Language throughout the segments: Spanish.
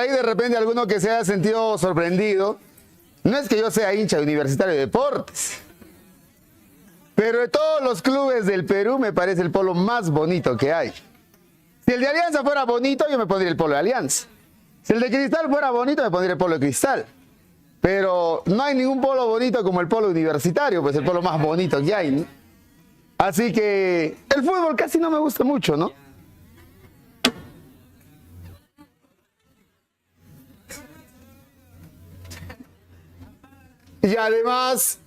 ahí de repente alguno que se haya sentido sorprendido. No es que yo sea hincha de Universitario de Deportes, pero de todos los clubes del Perú me parece el polo más bonito que hay. Si el de Alianza fuera bonito, yo me pondría el polo de Alianza. Si el de Cristal fuera bonito, me pondría el polo de Cristal. Pero no hay ningún polo bonito como el polo universitario, pues el polo más bonito que hay, ¿no? Así que el fútbol casi no me gusta mucho, ¿no? Y además,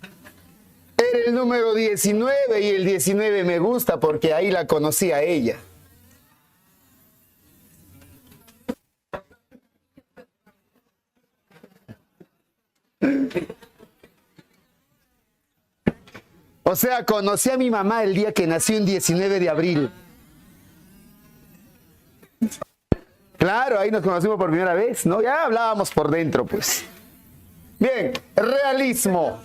era el número 19 y el 19 me gusta porque ahí la conocí a ella. O sea, conocí a mi mamá el día que nació, un 19 de abril. Claro, ahí nos conocimos por primera vez, ¿no? Ya hablábamos por dentro, pues. Bien, realismo.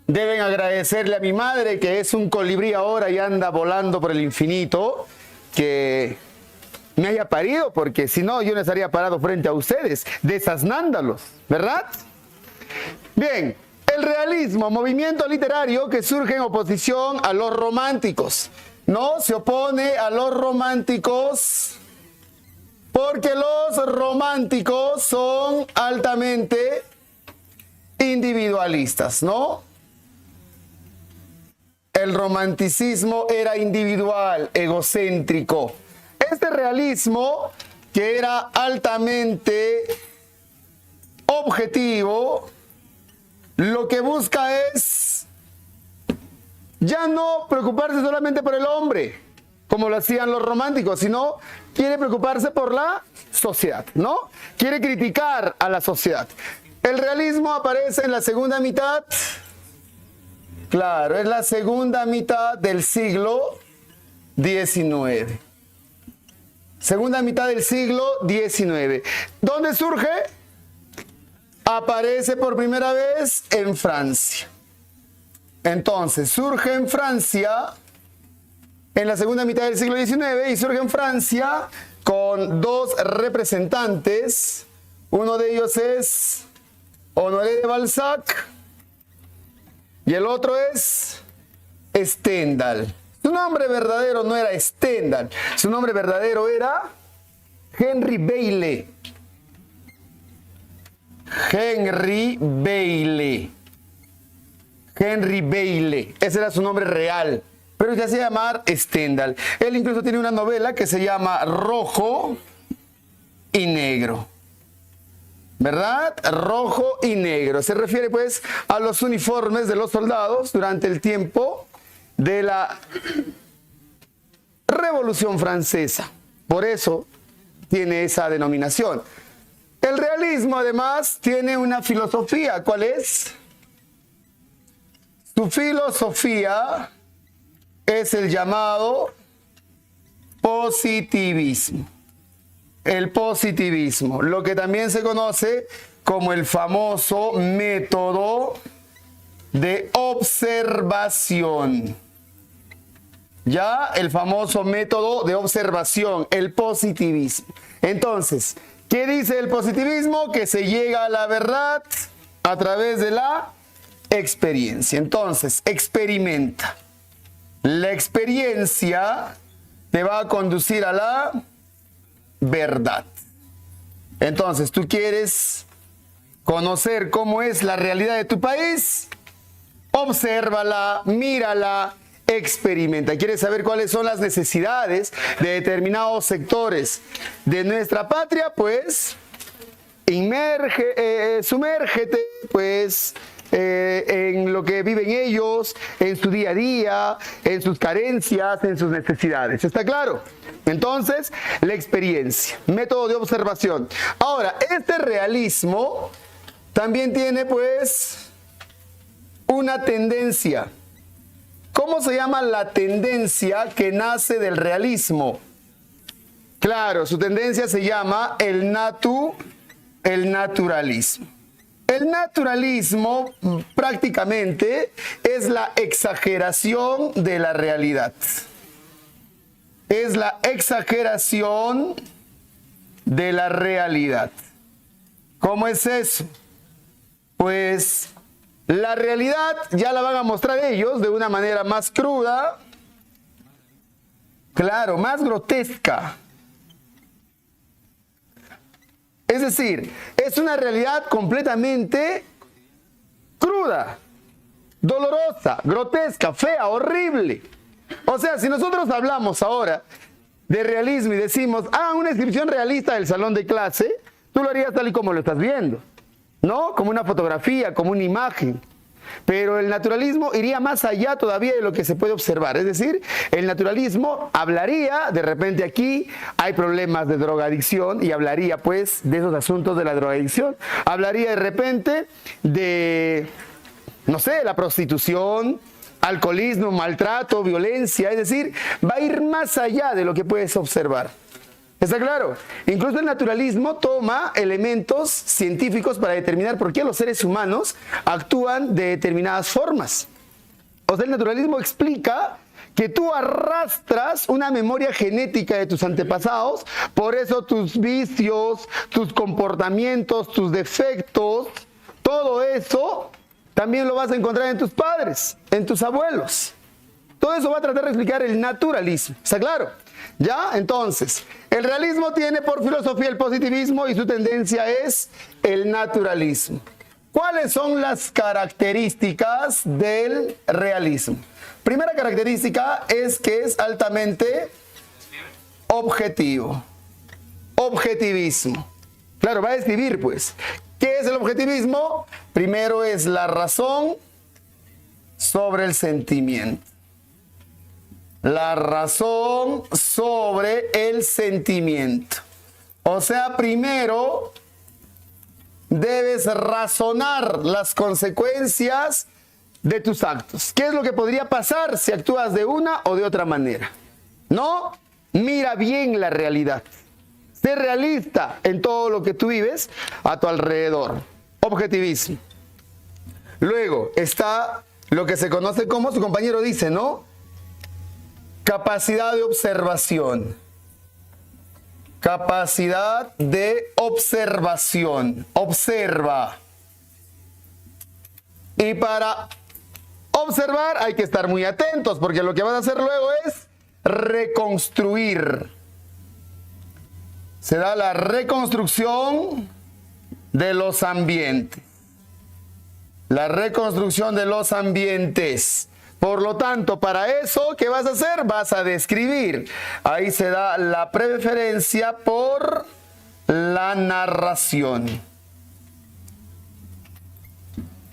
Deben agradecerle a mi madre, que es un colibrí ahora y anda volando por el infinito, que me haya parido, porque si no, yo no estaría parado frente a ustedes, desasnándolos, ¿verdad? Bien, el realismo, movimiento literario que surge en oposición a los románticos. No se opone a los románticos porque los románticos son altamente individualistas, ¿no? El romanticismo era individual, egocéntrico. Este realismo, que era altamente objetivo, lo que busca es ya no preocuparse solamente por el hombre, como lo hacían los románticos, sino quiere preocuparse por la sociedad, ¿no? Quiere criticar a la sociedad. El realismo aparece en la segunda mitad, claro, es la segunda mitad del siglo XIX. Segunda mitad del siglo XIX. ¿Dónde surge? Aparece por primera vez en Francia. Entonces, surge en Francia en la segunda mitad del siglo XIX y surge en Francia con dos representantes. Uno de ellos es Honoré de Balzac y el otro es Stendhal. Su nombre verdadero no era Stendhal, su nombre verdadero era Henry Bailey. Henry Bailey. Henry Bailey. Ese era su nombre real, pero se hacía llamar Stendhal. Él incluso tiene una novela que se llama Rojo y Negro. ¿Verdad? Rojo y negro. Se refiere pues a los uniformes de los soldados durante el tiempo de la Revolución Francesa. Por eso tiene esa denominación. El realismo además tiene una filosofía. ¿Cuál es? Su filosofía es el llamado positivismo. El positivismo, lo que también se conoce como el famoso método de observación. Ya, el famoso método de observación, el positivismo. Entonces, ¿qué dice el positivismo? Que se llega a la verdad a través de la experiencia. Entonces, experimenta. La experiencia te va a conducir a la verdad. Entonces, ¿tú quieres conocer cómo es la realidad de tu país? Obsérvala, mírala, experimenta. ¿Quieres saber cuáles son las necesidades de determinados sectores de nuestra patria? Pues, sumérgete, pues, en lo que viven ellos, en su día a día, en sus carencias, en sus necesidades. ¿Está claro? Entonces, la experiencia, método de observación. Ahora, este realismo también tiene pues una tendencia. ¿Cómo se llama la tendencia que nace del realismo? Claro, su tendencia se llama el naturalismo. El naturalismo prácticamente es la exageración de la realidad. es la exageración de la realidad. ¿Cómo es eso? Pues la realidad ya la van a mostrar ellos de una manera más cruda, claro, más grotesca. Es decir, es una realidad completamente cruda, dolorosa, grotesca, fea, horrible. O sea, si nosotros hablamos ahora de realismo y decimos, una descripción realista del salón de clase, tú lo harías tal y como lo estás viendo, ¿no? Como una fotografía, como una imagen. Pero el naturalismo iría más allá todavía de lo que se puede observar. Es decir, el naturalismo hablaría, de repente aquí hay problemas de drogadicción y hablaría pues de esos asuntos de la drogadicción. Hablaría de repente de, no sé, la prostitución, alcoholismo, maltrato, violencia. Es decir, va a ir más allá de lo que puedes observar. ¿Está claro? Incluso el naturalismo toma elementos científicos para determinar por qué los seres humanos actúan de determinadas formas. O sea, el naturalismo explica que tú arrastras una memoria genética de tus antepasados, por eso tus vicios, tus comportamientos, tus defectos, todo eso también lo vas a encontrar en tus padres, en tus abuelos. Todo eso va a tratar de explicar el naturalismo. ¿Está claro? ¿Ya? Entonces, el realismo tiene por filosofía el positivismo y su tendencia es el naturalismo. ¿Cuáles son las características del realismo? Primera característica es que es altamente objetivo. Objetivismo. Claro, va a describir pues. ¿Qué es el objetivismo? Primero es la razón sobre el sentimiento. La razón sobre el sentimiento. O sea, primero debes razonar las consecuencias de tus actos. ¿Qué es lo que podría pasar si actúas de una o de otra manera? No, mira bien la realidad. Sé realista en todo lo que tú vives a tu alrededor. Objetivismo. Luego está lo que se conoce como, su compañero dice, ¿no? Capacidad de observación. Capacidad de observación. Observa. Y para observar hay que estar muy atentos, porque lo que vas a hacer luego es reconstruir. Se da la reconstrucción de los ambientes. La reconstrucción de los ambientes. Por lo tanto, para eso, ¿qué vas a hacer? Vas a describir. Ahí se da la preferencia por la narración.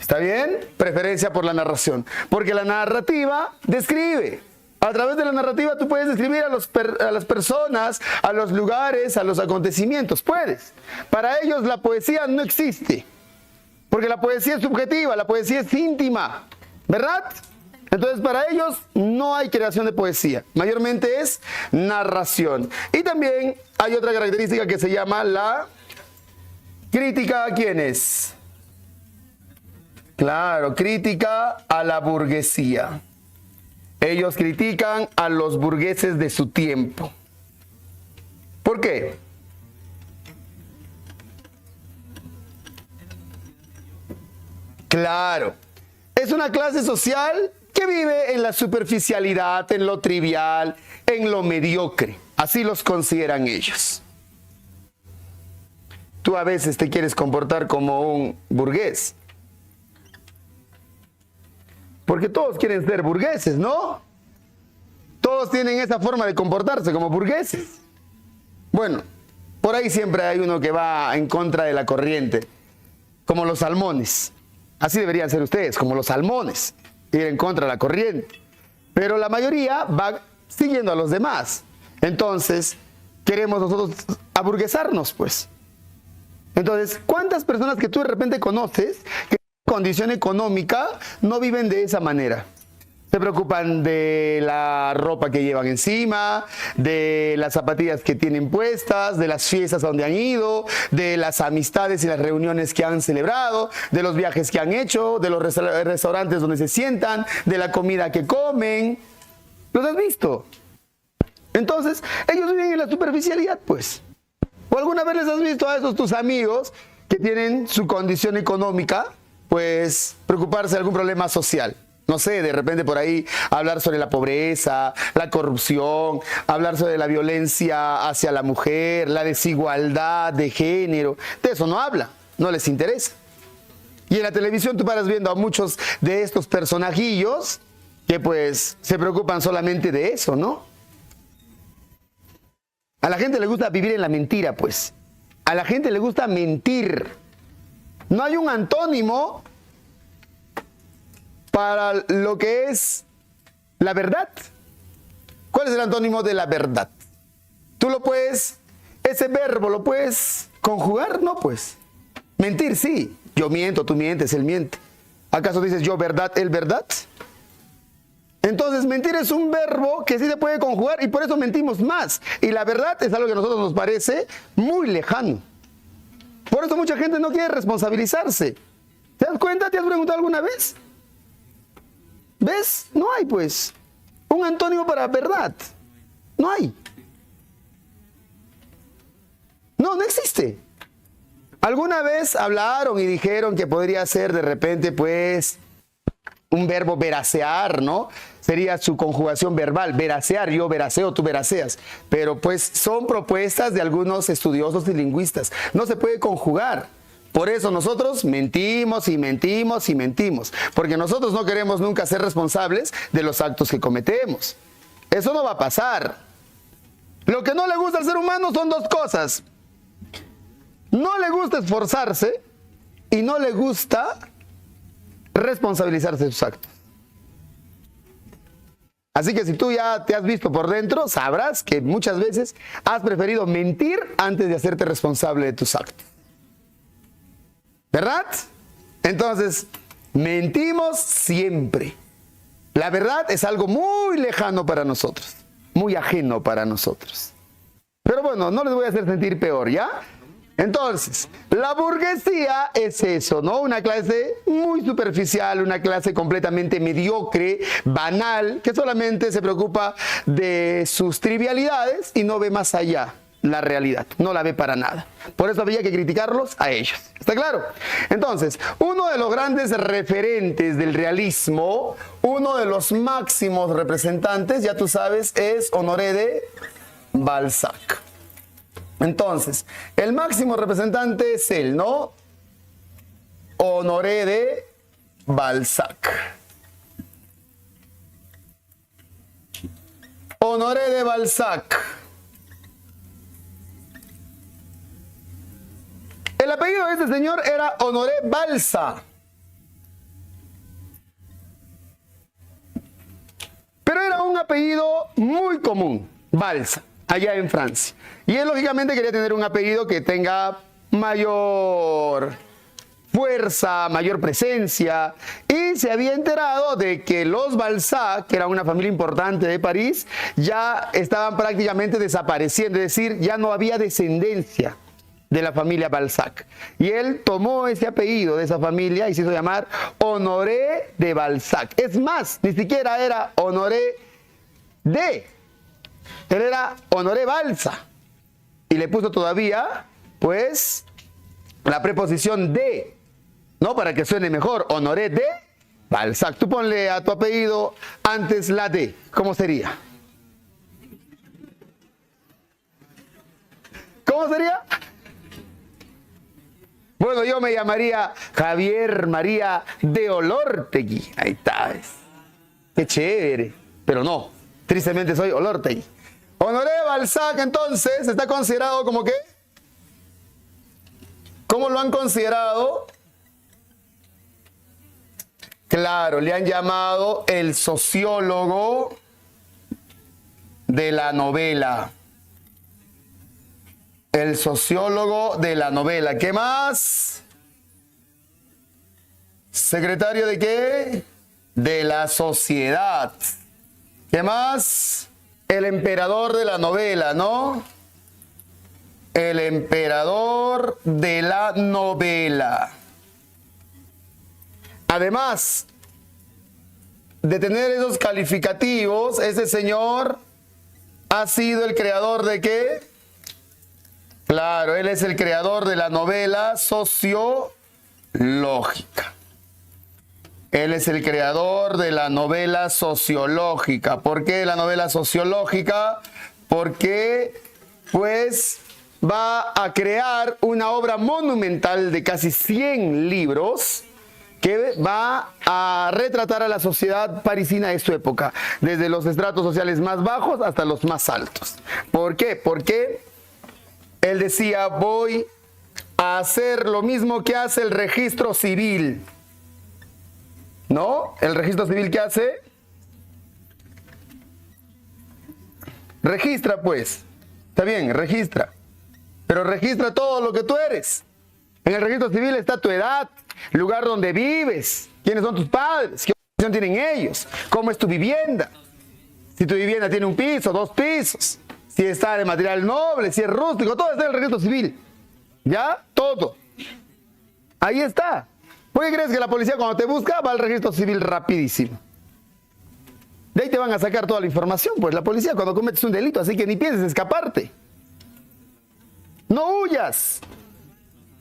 ¿Está bien? Preferencia por la narración. Porque la narrativa describe. A través de la narrativa tú puedes describir a las personas, a los lugares, a los acontecimientos. Puedes. Para ellos la poesía no existe. Porque la poesía es subjetiva, la poesía es íntima. ¿Verdad? Entonces, para ellos no hay creación de poesía. Mayormente es narración. Y también hay otra característica que se llama la crítica a ¿quiénes? Claro, crítica a la burguesía. Ellos critican a los burgueses de su tiempo. ¿Por qué? Claro, es una clase social que vive en la superficialidad, en lo trivial, en lo mediocre. Así los consideran ellos. Tú a veces te quieres comportar como un burgués. Porque todos quieren ser burgueses, ¿no? Todos tienen esa forma de comportarse como burgueses. Bueno, por ahí siempre hay uno que va en contra de la corriente, como los salmones. Así deberían ser ustedes, como los salmones, ir en contra de la corriente. Pero la mayoría va siguiendo a los demás. Entonces, queremos nosotros aburguesarnos, pues. Entonces, ¿cuántas personas que tú de repente conoces que en condición económica no viven de esa manera? Se preocupan de la ropa que llevan encima, de las zapatillas que tienen puestas, de las fiestas a donde han ido, de las amistades y las reuniones que han celebrado, de los viajes que han hecho, de los restaurantes donde se sientan, de la comida que comen. ¿Los has visto? Entonces, ellos viven en la superficialidad, pues. ¿O alguna vez les has visto a esos tus amigos que tienen su condición económica, pues preocuparse de algún problema social? No sé, de repente por ahí hablar sobre la pobreza, la corrupción, hablar sobre la violencia hacia la mujer, la desigualdad de género. De eso no habla, no les interesa. Y en la televisión tú paras viendo a muchos de estos personajillos que pues se preocupan solamente de eso, ¿no? A la gente le gusta vivir en la mentira, pues. A la gente le gusta mentir. No hay un antónimo para lo que es la verdad. ¿Cuál es el antónimo de la verdad? Tú lo puedes, ese verbo lo puedes conjugar, ¿no? Pues mentir, sí. Yo miento, tú mientes, él miente. ¿Acaso dices yo verdad, él verdad? Entonces mentir es un verbo que sí se puede conjugar y por eso mentimos más. Y la verdad es algo que a nosotros nos parece muy lejano. Por eso mucha gente no quiere responsabilizarse. ¿Te das cuenta? ¿Te has preguntado alguna vez? ¿Ves? No hay, pues, un antónimo para verdad. No hay. No existe. Alguna vez hablaron y dijeron que podría ser de repente, pues, un verbo veracear, ¿no? Sería su conjugación verbal, veracear, yo veraceo, tú veraceas. Pero pues son propuestas de algunos estudiosos y lingüistas. No se puede conjugar. Por eso nosotros mentimos y mentimos y mentimos, porque nosotros no queremos nunca ser responsables de los actos que cometemos. Eso no va a pasar. Lo que no le gusta al ser humano son dos cosas. No le gusta esforzarse y no le gusta responsabilizarse de sus actos. Así que si tú ya te has visto por dentro, sabrás que muchas veces has preferido mentir antes de hacerte responsable de tus actos. ¿Verdad? Entonces, mentimos siempre. La verdad es algo muy lejano para nosotros, muy ajeno para nosotros. Pero bueno, no les voy a hacer sentir peor, ¿ya? Entonces, la burguesía es eso, ¿no? Una clase muy superficial, una clase completamente mediocre, banal, que solamente se preocupa de sus trivialidades y no ve más allá la realidad, no la ve para nada. Por eso había que criticarlos a ellos. ¿Está claro? Entonces, uno de los grandes referentes del realismo, uno de los máximos representantes, ya tú sabes, es Honoré de Balzac. Entonces, el máximo representante es él, ¿no? Honoré de Balzac. Honoré de Balzac. El apellido de este señor era Honoré Balsa. Pero era un apellido muy común, Balsa, allá en Francia. Y él lógicamente quería tener un apellido que tenga mayor fuerza, mayor presencia. Y se había enterado de que los Balzac, que era una familia importante de París, ya estaban prácticamente desapareciendo. Es decir, ya no había descendencia de la familia Balzac. Y él tomó ese apellido de esa familia y se hizo llamar Honoré de Balzac. Es más, ni siquiera era Honoré de... Él era Honoré Balsa. Y le puso todavía, pues, la preposición de, ¿no? Para que suene mejor. Honoré de Balzac. Tú ponle a tu apellido antes la de. ¿Cómo sería? ¿Cómo sería? Bueno, yo me llamaría Javier María de Olortegui. Ahí está. Qué chévere. Pero no, tristemente soy Olortegui. Honoré de Balzac, entonces, está considerado como ¿qué? ¿Cómo lo han considerado? Claro, le han llamado el sociólogo de la novela. El sociólogo de la novela. ¿Qué más? ¿Secretario de qué? De la sociedad. ¿Qué más? El emperador de la novela, ¿no? El emperador de la novela. Además de tener esos calificativos, ese señor ha sido el creador de ¿qué? Claro, él es el creador de la novela sociológica. Él es el creador de la novela sociológica. ¿Por qué la novela sociológica? Porque, pues, va a crear una obra monumental de casi 100 libros que va a retratar a la sociedad parisina de su época, desde los estratos sociales más bajos hasta los más altos. ¿Por qué? Porque él decía, voy a hacer lo mismo que hace el registro civil. ¿No? ¿El registro civil qué hace? Registra, pues. Está bien, registra. Pero registra todo lo que tú eres. En el registro civil está tu edad, lugar donde vives, quiénes son tus padres, qué opción tienen ellos, cómo es tu vivienda. Si tu vivienda tiene un piso, 2 pisos, si está de material noble, si es rústico, todo está en el registro civil. ¿Ya? Todo. Ahí está. ¿Por qué crees que la policía cuando te busca va al registro civil rapidísimo? De ahí te van a sacar toda la información, pues la policía cuando cometes un delito, así que ni pienses escaparte. No huyas.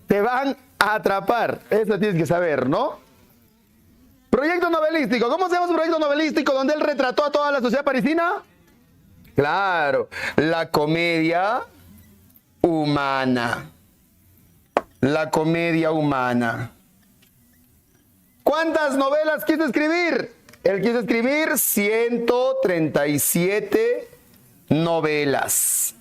Te van a atrapar. Eso tienes que saber, ¿no? Proyecto novelístico. ¿Cómo se llama su proyecto novelístico donde él retrató a toda la sociedad parisina? Claro, la comedia humana. La comedia humana. ¿Cuántas novelas quiso escribir? Él quiso escribir 137 novelas.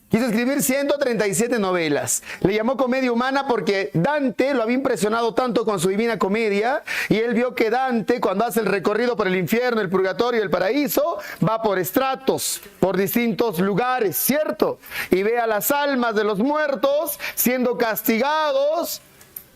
Quiso escribir 137 novelas. Le llamó comedia humana porque Dante lo había impresionado tanto con su Divina Comedia y él vio que Dante, cuando hace el recorrido por el infierno, el purgatorio y el paraíso, va por estratos, por distintos lugares, ¿cierto? Y ve a las almas de los muertos siendo castigados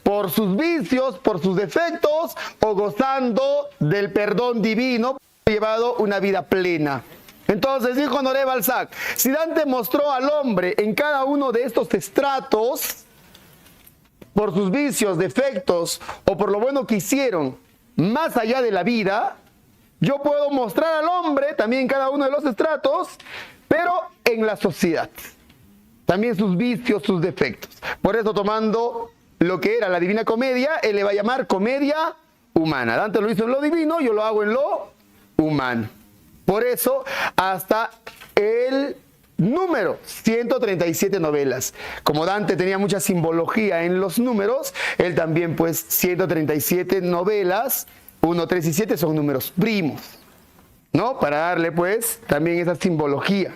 por sus vicios, por sus defectos, o gozando del perdón divino, llevado una vida plena. Entonces dijo Honoré Balzac, si Dante mostró al hombre en cada uno de estos estratos, por sus vicios, defectos, o por lo bueno que hicieron, más allá de la vida, yo puedo mostrar al hombre también en cada uno de los estratos, pero en la sociedad. También sus vicios, sus defectos. Por eso, tomando lo que era la Divina Comedia, él le va a llamar comedia humana. Dante lo hizo en lo divino, yo lo hago en lo humano. Por eso, hasta el número 137 novelas. Como Dante tenía mucha simbología en los números, él también, pues, 137 novelas, 1, 3 y 7 son números primos, ¿no? Para darle, pues, también esa simbología.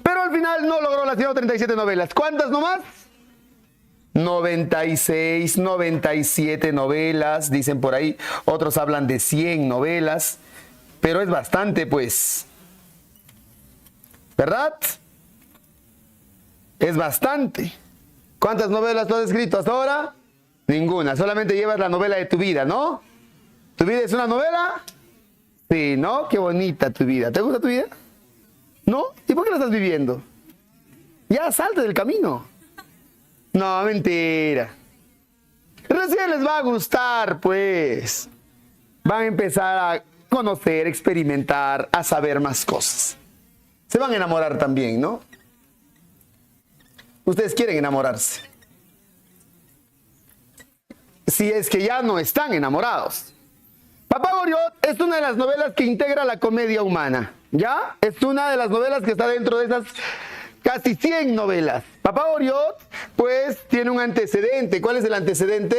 Pero al final no logró las 137 novelas. ¿Cuántas nomás? 96, 97 novelas, dicen por ahí. Otros hablan de 100 novelas, pero es bastante, pues. ¿Verdad? Es bastante. ¿Cuántas novelas tú has escrito hasta ahora? Ninguna. Solamente llevas la novela de tu vida, ¿no? ¿Tu vida es una novela? Sí, ¿no? Qué bonita tu vida. ¿Te gusta tu vida? ¿No? ¿Y por qué la estás viviendo? Ya, salte del camino. No, mentira. Recién les va a gustar, pues. Van a empezar a conocer, experimentar, a saber más cosas. Se van a enamorar también, ¿no? Ustedes quieren enamorarse. Si es que ya no están enamorados. Papá Goriot es una de las novelas que integra la comedia humana, ¿ya? Es una de las novelas que está dentro de esas casi 100 novelas. Papá Goriot, pues, tiene un antecedente. ¿Cuál es el antecedente?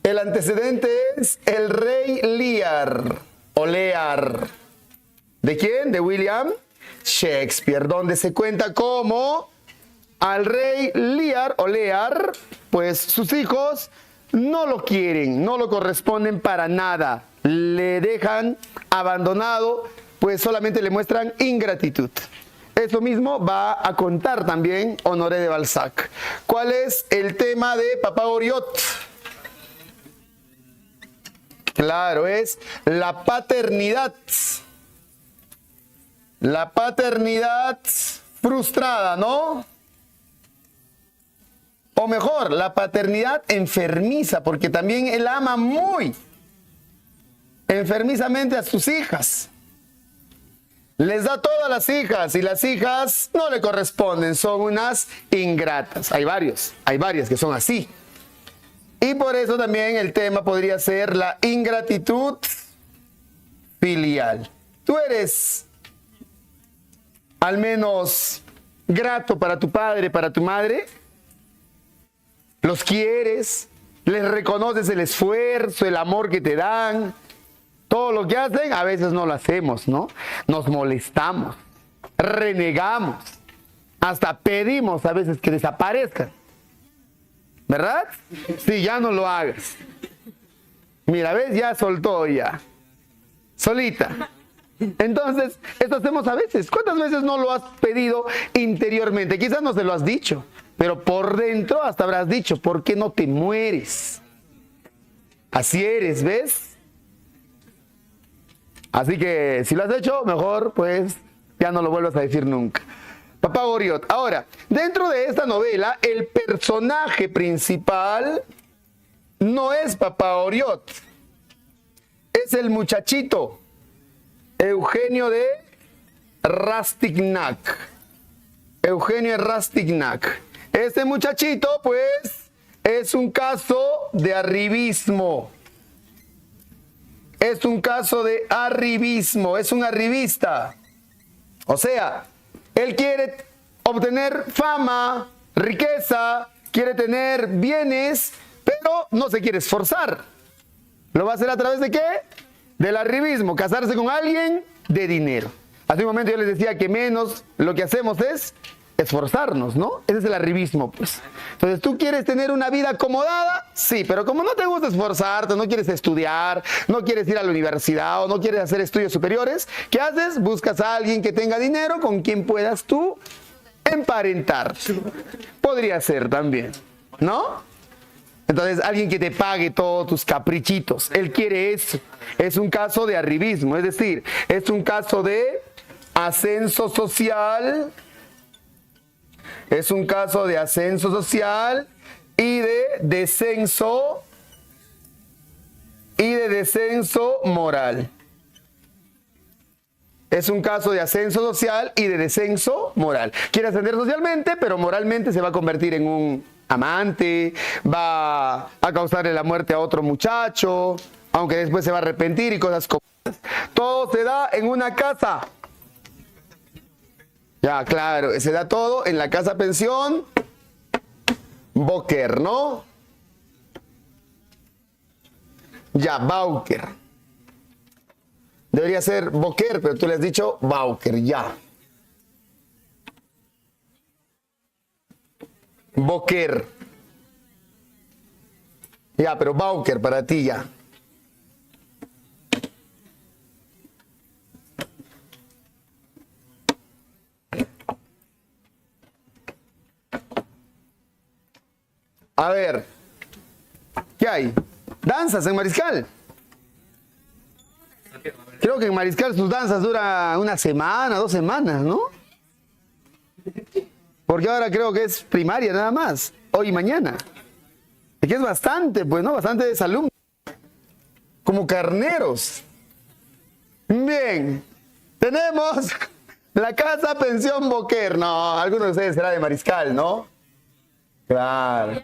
El antecedente es El Rey Lear, o Lear. ¿De quién? De William Shakespeare, donde se cuenta cómo al rey Lear, o Lear, pues sus hijos no lo quieren, no lo corresponden para nada. Le dejan abandonado, pues solamente le muestran ingratitud. Eso mismo va a contar también Honoré de Balzac. ¿Cuál es el tema de Papá Goriot? Claro, es la paternidad. La paternidad frustrada, ¿no? O mejor, la paternidad enfermiza, porque también él ama muy enfermizamente a sus hijas. les da todo a las hijas y las hijas no le corresponden, son unas ingratas. Hay varias que son así. Y por eso también el tema podría ser la ingratitud filial. Tú eres al menos grato para tu padre, para tu madre. Los quieres, les reconoces el esfuerzo, el amor que te dan. Todo lo que hacen, a veces no lo hacemos, ¿no? Nos molestamos, renegamos, hasta pedimos a veces que desaparezcan. ¿Verdad? Sí, ya no lo hagas. Mira, ¿ves? Ya soltó ya. Solita. Entonces, esto hacemos a veces. ¿Cuántas veces no lo has pedido interiormente? Quizás no se lo has dicho, pero por dentro hasta habrás dicho, ¿por qué no te mueres? Así eres, ¿ves? Así que si lo has hecho, mejor pues ya no lo vuelvas a decir nunca. Papá Goriot. Ahora, dentro de esta novela, el personaje principal no es Papá Goriot. Es el muchachito Eugenio de Rastignac. Eugenio de Rastignac. Este muchachito, pues, es un caso de arribismo. Es un caso de arribismo. Es un arribista. O sea, él quiere obtener fama, riqueza, quiere tener bienes, pero no se quiere esforzar. ¿Lo va a hacer a través de qué? Del arribismo, casarse con alguien de dinero. Hace un momento yo les decía que menos lo que hacemos es esforzarnos, ¿no? Ese es el arribismo, pues. Entonces, ¿tú quieres tener una vida acomodada? Sí, pero como no te gusta esforzarte, no quieres estudiar, no quieres ir a la universidad o no quieres hacer estudios superiores, ¿qué haces? Buscas a alguien que tenga dinero con quien puedas tú emparentar. Podría ser también, ¿no? Entonces, alguien que te pague todos tus caprichitos. Él quiere eso. Es un caso de arribismo, es decir, es un caso de ascenso social. Es un caso de ascenso social y de descenso moral. Es un caso de ascenso social y de descenso moral. Quiere ascender socialmente, pero moralmente se va a convertir en un amante, va a causarle la muerte a otro muchacho, aunque después se va a arrepentir y cosas como esas. Todo se da en una casa. Ya, claro, se da todo en la casa pensión Boker, ¿no? Ya, Bauker. Debería ser Boker, pero tú le has dicho Bauker, ya. Boker. Ya, pero Bauker para ti ya. A ver, ¿qué hay? ¿Danzas en Mariscal? Creo que en Mariscal sus danzas duran una semana, 2 semanas, ¿no? Porque ahora creo que es primaria nada más, hoy y mañana. Es que es bastante, pues, ¿no? Bastantes alumnos. Como carneros. Bien, tenemos la casa pensión Boker. No, alguno de ustedes será de Mariscal, ¿no? Claro.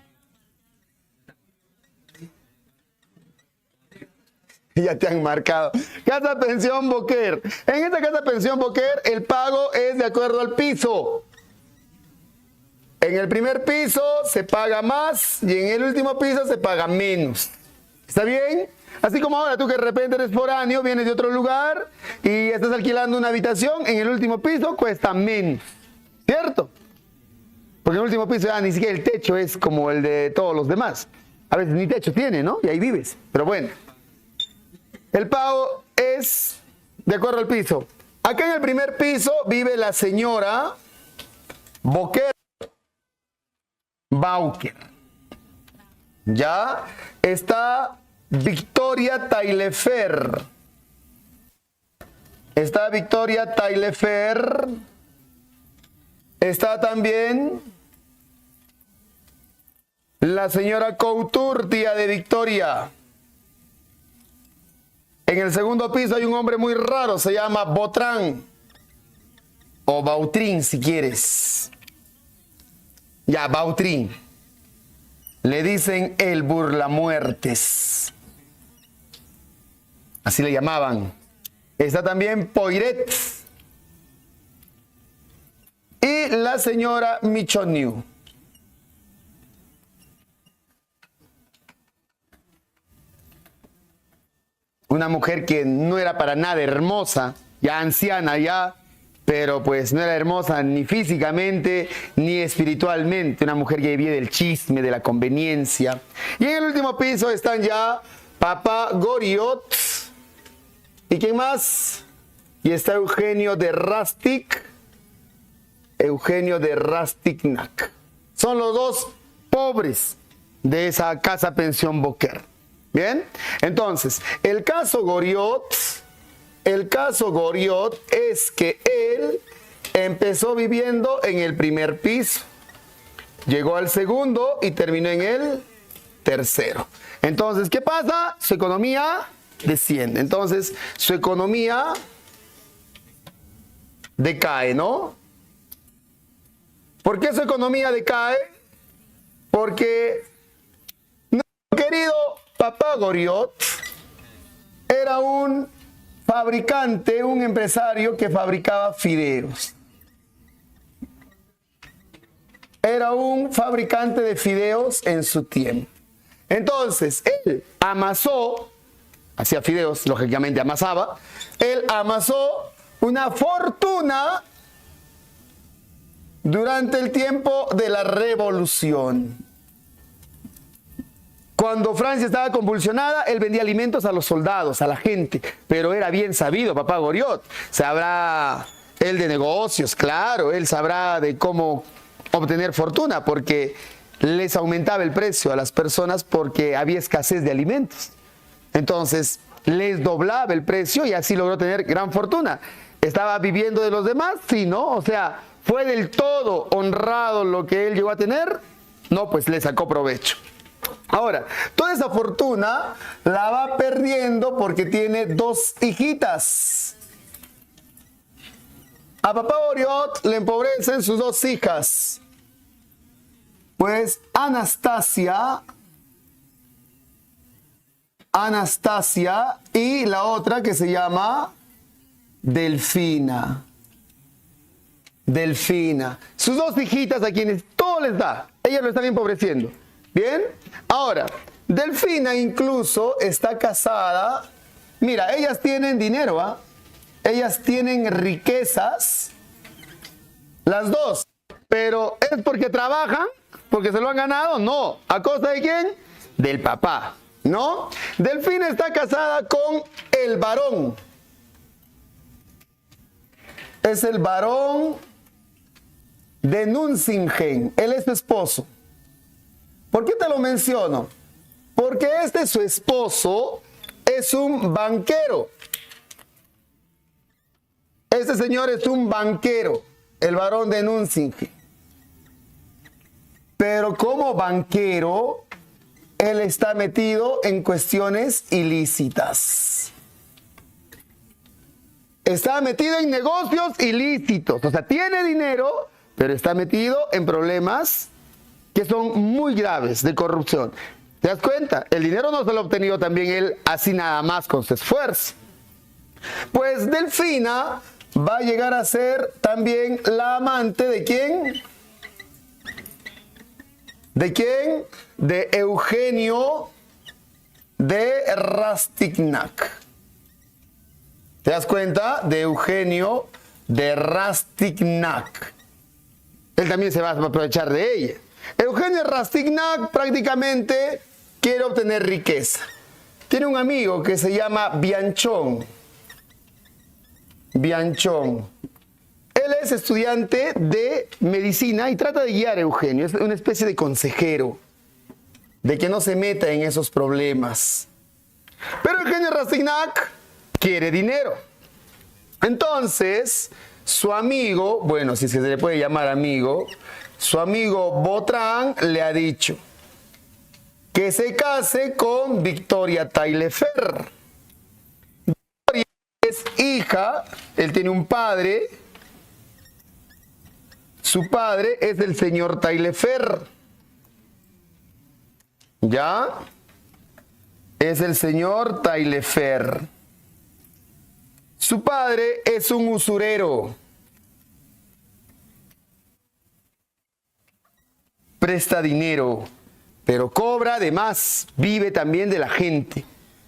Ya te han marcado. Casa pensión Boker. En esta casa pensión Boker el pago es de acuerdo al piso. En el primer piso se paga más y en el último piso se paga menos. ¿Está bien? Así como ahora tú que de repente eres foráneo, vienes de otro lugar y estás alquilando una habitación, en el último piso cuesta menos. ¿Cierto? Porque en el último piso ya ni siquiera el techo es como el de todos los demás. A veces ni techo tiene, ¿no? Y ahí vives. Pero bueno. El pago es de acuerdo al piso. Acá en el primer piso vive la señora Boker Bauker. Ya está Victoria Tailefer. Está Victoria Tailefer. Está también la señora Couture, tía de Victoria. En el segundo piso hay un hombre muy raro, se llama Botrán. o Bautrín si quieres. Ya, Bautrín. Le dicen el burlamuertes. Así le llamaban. Está también Poiret. Y la señora Michoniu. Una mujer que no era para nada hermosa, ya anciana ya, pero pues no era hermosa ni físicamente ni espiritualmente. Una mujer que vivía del chisme, de la conveniencia. Y en el último piso están ya Papá Goriot. ¿Y quién más? Y está Eugenio de Rastic. Eugenio de Rastignac. Son los dos pobres de esa casa pensión Boquer. Bien, entonces, el caso Goriot es que él empezó viviendo en el primer piso, llegó al segundo y terminó en el tercero. Entonces, ¿qué pasa? Su economía desciende. Entonces, su economía decae, ¿no? ¿Por qué su economía decae? Porque nuestro querido Papá Goriot era un fabricante, un empresario que fabricaba fideos. Era un fabricante de fideos en su tiempo. Entonces, él amasó, hacía fideos, lógicamente amasaba, él amasó una fortuna durante el tiempo de la Revolución. Cuando Francia estaba convulsionada, él vendía alimentos a los soldados, a la gente, pero era bien sabido, Papá Goriot. Sabrá él de negocios, claro, él sabrá de cómo obtener fortuna, porque les aumentaba el precio a las personas porque había escasez de alimentos. Entonces, les doblaba el precio y así logró tener gran fortuna. ¿Estaba viviendo de los demás? Sí, ¿no? O sea, ¿fue del todo honrado lo que él llegó a tener? No, pues le sacó provecho. Ahora, toda esa fortuna la va perdiendo porque tiene dos hijitas. A Papá Goriot le empobrecen sus dos hijas. Pues Anastasia y la otra que se llama Delfina. Sus dos hijitas a quienes todo les da. Ellas lo están empobreciendo. Bien, ahora, Delfina incluso está casada. Mira, ellas tienen dinero, ¿ah? Ellas tienen riquezas, las dos. Pero ¿es porque trabajan? ¿Porque se lo han ganado? No. ¿A costa de quién? Del papá, ¿no? Delfina está casada con el varón. Es el varón de Nuncingen. Él es su esposo. ¿Por qué te lo menciono? Porque su esposo es un banquero. Este señor es un banquero, el varón de Nuncingen. Pero como banquero, él está metido en cuestiones ilícitas. Está metido en negocios ilícitos. O sea, tiene dinero, pero está metido en problemas que son muy graves de corrupción. ¿Te das cuenta? El dinero no se lo ha obtenido también él así nada más con su esfuerzo. Pues Delfina va a llegar a ser también la amante de ¿quién? ¿De quién? De Eugenio de Rastignac. ¿Te das cuenta? De Eugenio de Rastignac. Él también se va a aprovechar de ella. Eugenio Rastignac prácticamente quiere obtener riqueza. Tiene un amigo que se llama Bianchon. Él es estudiante de medicina y trata de guiar a Eugenio. Es una especie de consejero, de que no se meta en esos problemas. Pero Eugenio Rastignac quiere dinero. Entonces, su amigo, bueno, si se le puede llamar amigo, su amigo Botran le ha dicho que se case con Victoria Taillefer. Victoria es hija, él tiene un padre Su padre es el señor Taillefer. ¿Ya? Es el señor Taillefer. Su padre es un usurero. Presta dinero, pero cobra de más. Vive también de la gente.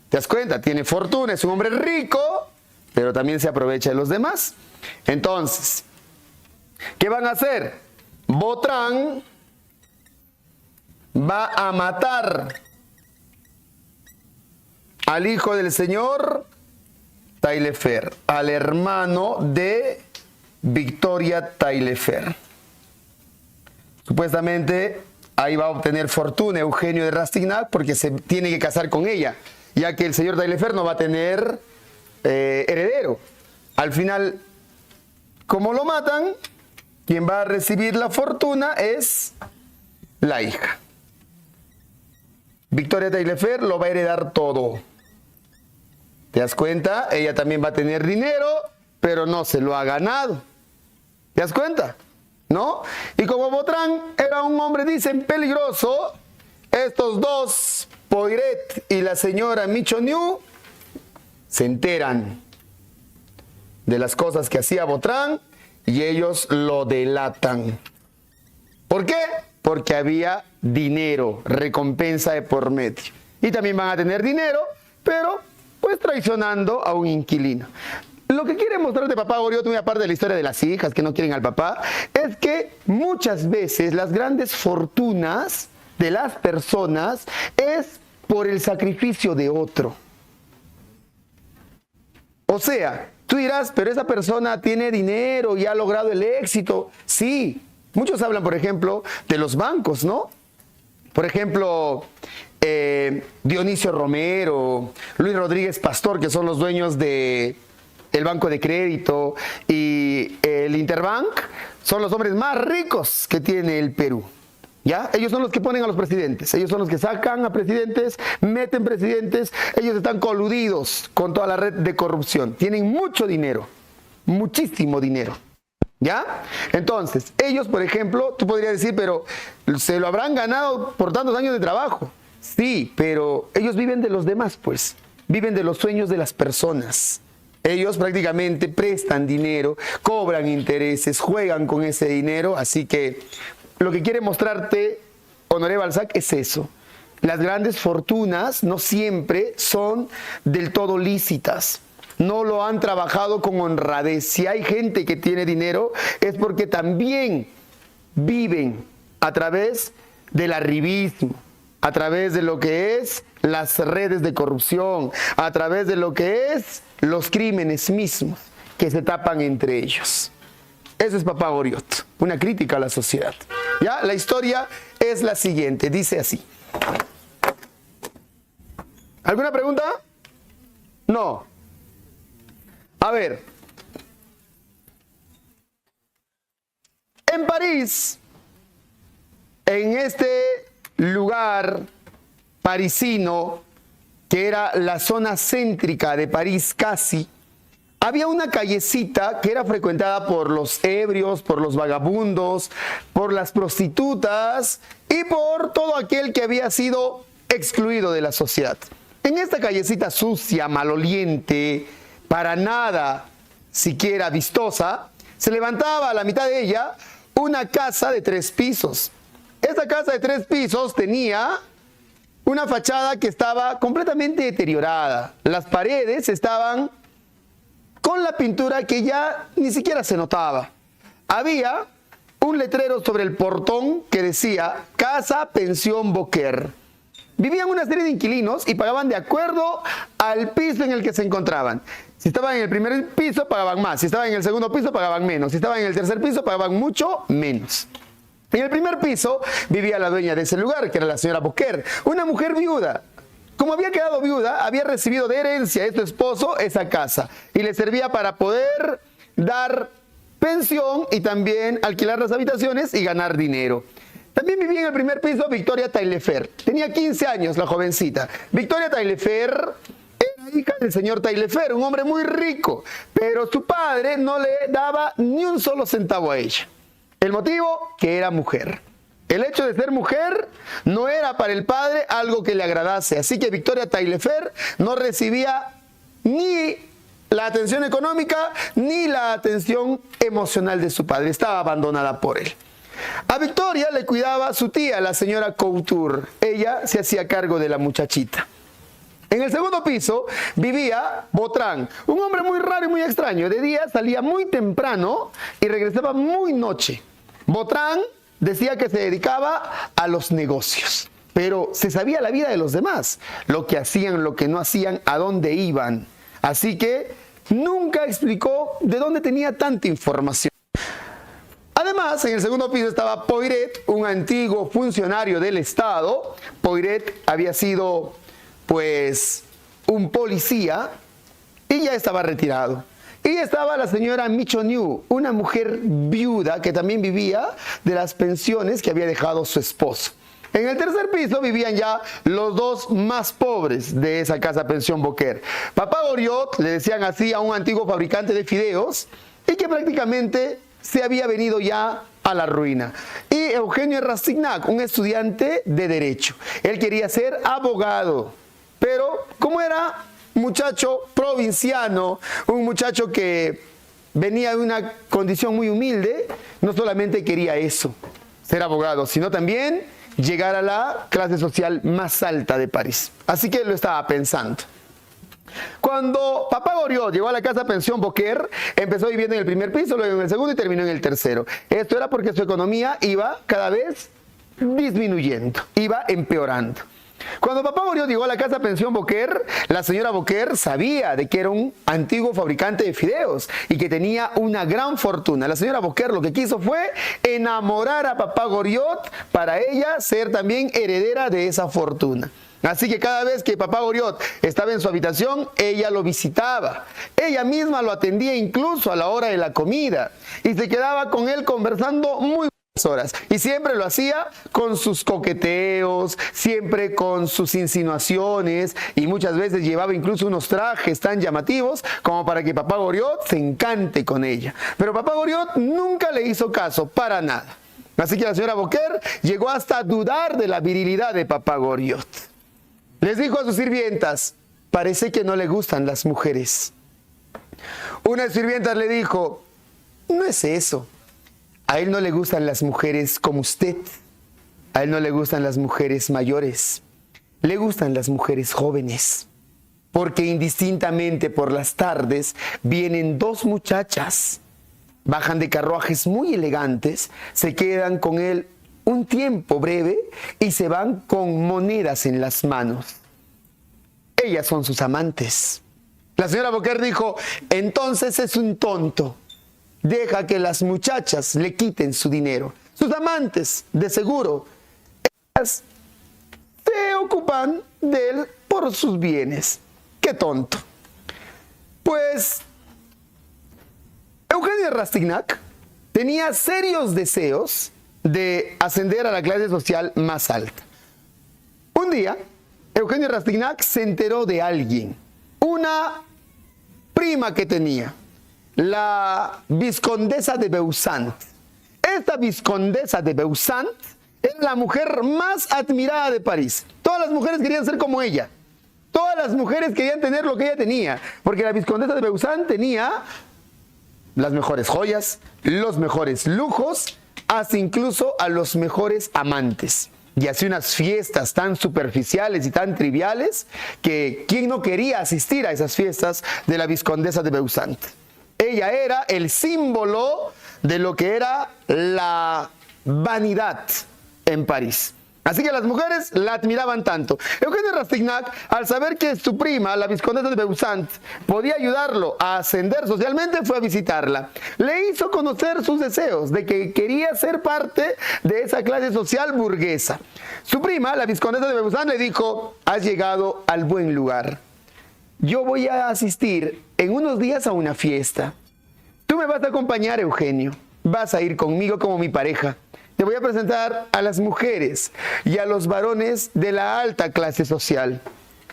¿Te das cuenta? Tiene fortuna, es un hombre rico, pero también se aprovecha de los demás. Entonces, ¿qué van a hacer? Botrán va a matar al hijo del señor Taillefer, al hermano de Victoria Taillefer. Supuestamente ahí va a obtener fortuna Eugenio de Rastignac porque se tiene que casar con ella, ya que el señor Taillefer no va a tener heredero. Al final, como lo matan, quien va a recibir la fortuna es la hija. Victoria Taillefer lo va a heredar todo. ¿Te das cuenta? Ella también va a tener dinero, pero no se lo ha ganado. ¿Te das cuenta? ¿No? Y como Botrán era un hombre, dicen, peligroso, estos dos, Poiret y la señora Michoniu, se enteran de las cosas que hacía Botrán y ellos lo delatan. ¿Por qué? Porque había dinero, recompensa de por medio. Y también van a tener dinero, pero pues traicionando a un inquilino. Lo que quiere mostrarte papá Goriot, muy aparte de la historia de las hijas que no quieren al papá, es que muchas veces las grandes fortunas de las personas es por el sacrificio de otro. O sea, tú dirás, pero esa persona tiene dinero y ha logrado el éxito. Sí, muchos hablan, por ejemplo, de los bancos, ¿no? Por ejemplo, Dionisio Romero, Luis Rodríguez Pastor, que son los dueños de el Banco de Crédito y el Interbank, son los hombres más ricos que tiene el Perú. ¿Ya? Ellos son los que ponen a los presidentes, ellos son los que sacan a presidentes, meten presidentes, ellos están coludidos con toda la red de corrupción. Tienen mucho dinero, muchísimo dinero. ¿Ya? Entonces, ellos, por ejemplo, tú podrías decir, pero ¿se lo habrán ganado por tantos años de trabajo? Sí, pero ellos viven de los demás, pues. Viven de los sueños de las personas. Ellos prácticamente prestan dinero, cobran intereses, juegan con ese dinero, así que lo que quiere mostrarte Honoré Balzac es eso. Las grandes fortunas no siempre son del todo lícitas. No lo han trabajado con honradez. Si hay gente que tiene dinero es porque también viven a través del arribismo, a través de lo que es las redes de corrupción, a través de lo que es los crímenes mismos que se tapan entre ellos. Eso es papá Goriot, una crítica a la sociedad. ¿Ya? La historia es la siguiente, dice así. ¿Alguna pregunta? No. A ver. En París, en este lugar parisino, que era la zona céntrica de París casi, había una callecita que era frecuentada por los ebrios, por los vagabundos, por las prostitutas y por todo aquel que había sido excluido de la sociedad. En esta callecita sucia, maloliente, para nada siquiera vistosa, se levantaba a la mitad de ella una casa de 3 pisos. Esta casa de 3 pisos tenía una fachada que estaba completamente deteriorada. Las paredes estaban con la pintura que ya ni siquiera se notaba. Había un letrero sobre el portón que decía Casa Pensión Boquer. Vivían una serie de inquilinos y pagaban de acuerdo al piso en el que se encontraban. Si estaban en el primer piso, pagaban más. Si estaban en el segundo piso, pagaban menos. Si estaban en el tercer piso, pagaban mucho menos. En el primer piso vivía la dueña de ese lugar, que era la señora Boquer, una mujer viuda. Como había quedado viuda, había recibido de herencia de su esposo esa casa y le servía para poder dar pensión y también alquilar las habitaciones y ganar dinero. También vivía en el primer piso Victoria Taillefer. Tenía 15 años la jovencita. Victoria Taillefer era hija del señor Taillefer, un hombre muy rico, pero su padre no le daba ni un solo centavo a ella. El motivo, que era mujer. El hecho de ser mujer no era para el padre algo que le agradase. Así que Victoria Taillefer no recibía ni la atención económica ni la atención emocional de su padre. Estaba abandonada por él. A Victoria le cuidaba su tía, la señora Couture. Ella se hacía cargo de la muchachita. En el segundo piso vivía Botrán, un hombre muy raro y muy extraño. De día salía muy temprano y regresaba muy noche. Botrán decía que se dedicaba a los negocios, pero se sabía la vida de los demás, lo que hacían, lo que no hacían, a dónde iban. Así que nunca explicó de dónde tenía tanta información. Además, en el segundo piso estaba Poiret, un antiguo funcionario del Estado. Poiret había sido, pues, un policía y ya estaba retirado. Y estaba la señora Michoniu, una mujer viuda que también vivía de las pensiones que había dejado su esposo. En el tercer piso vivían ya los dos más pobres de esa casa pensión Boquer. Papá Goriot, le decían así a un antiguo fabricante de fideos y que prácticamente se había venido ya a la ruina. Y Eugenio Rastignac, un estudiante de Derecho. Él quería ser abogado, pero como era muchacho provinciano, un muchacho que venía de una condición muy humilde, no solamente quería eso, ser abogado, sino también llegar a la clase social más alta de París. Así que lo estaba pensando. Cuando Papá Goriot llegó a la casa pensión Boquer, empezó viviendo en el primer piso, luego en el segundo y terminó en el tercero. Esto era porque su economía iba cada vez disminuyendo, iba empeorando. Cuando Papá Goriot llegó a la casa pensión Boquer, la señora Boquer sabía de que era un antiguo fabricante de fideos y que tenía una gran fortuna. La señora Boquer lo que quiso fue enamorar a Papá Goriot para ella ser también heredera de esa fortuna. Así que cada vez que Papá Goriot estaba en su habitación, ella lo visitaba. Ella misma lo atendía incluso a la hora de la comida y se quedaba con él conversando muy horas. Y siempre lo hacía con sus coqueteos, siempre con sus insinuaciones y muchas veces llevaba incluso unos trajes tan llamativos como para que Papá Goriot se encante con ella. Pero Papá Goriot nunca le hizo caso para nada. Así que la señora Boquer llegó hasta dudar de la virilidad de Papá Goriot. Les dijo a sus sirvientas, parece que no le gustan las mujeres. Una de sus sirvientas le dijo, no es eso. A él no le gustan las mujeres como usted. A él no le gustan las mujeres mayores. Le gustan las mujeres jóvenes. Porque indistintamente por las tardes vienen dos muchachas. Bajan de carruajes muy elegantes, se quedan con él un tiempo breve y se van con monedas en las manos. Ellas son sus amantes. La señora Boquer dijo, entonces es un tonto. Deja que las muchachas le quiten su dinero. Sus amantes, de seguro, ellas se ocupan de él por sus bienes. ¡Qué tonto! Pues Eugenio Rastignac tenía serios deseos de ascender a la clase social más alta. Un día, Eugenio Rastignac se enteró de alguien, una prima que tenía, la vizcondesa de Beusant. Esta vizcondesa de Beusant era la mujer más admirada de París. Todas las mujeres querían ser como ella. Todas las mujeres querían tener lo que ella tenía, porque la vizcondesa de Beusant tenía las mejores joyas, los mejores lujos, hasta incluso a los mejores amantes. Y hacía unas fiestas tan superficiales y tan triviales que ¿quién no quería asistir a esas fiestas de la vizcondesa de Beusant? Ella era el símbolo de lo que era la vanidad en París. Así que las mujeres la admiraban tanto. Eugenio Rastignac, al saber que su prima, la vizcondesa de Beusant, podía ayudarlo a ascender socialmente, fue a visitarla. Le hizo conocer sus deseos de que quería ser parte de esa clase social burguesa. Su prima, la vizcondesa de Beusant, le dijo, has llegado al buen lugar. Yo voy a asistir en unos días a una fiesta. Tú me vas a acompañar, Eugenio. Vas a ir conmigo como mi pareja. Te voy a presentar a las mujeres y a los varones de la alta clase social.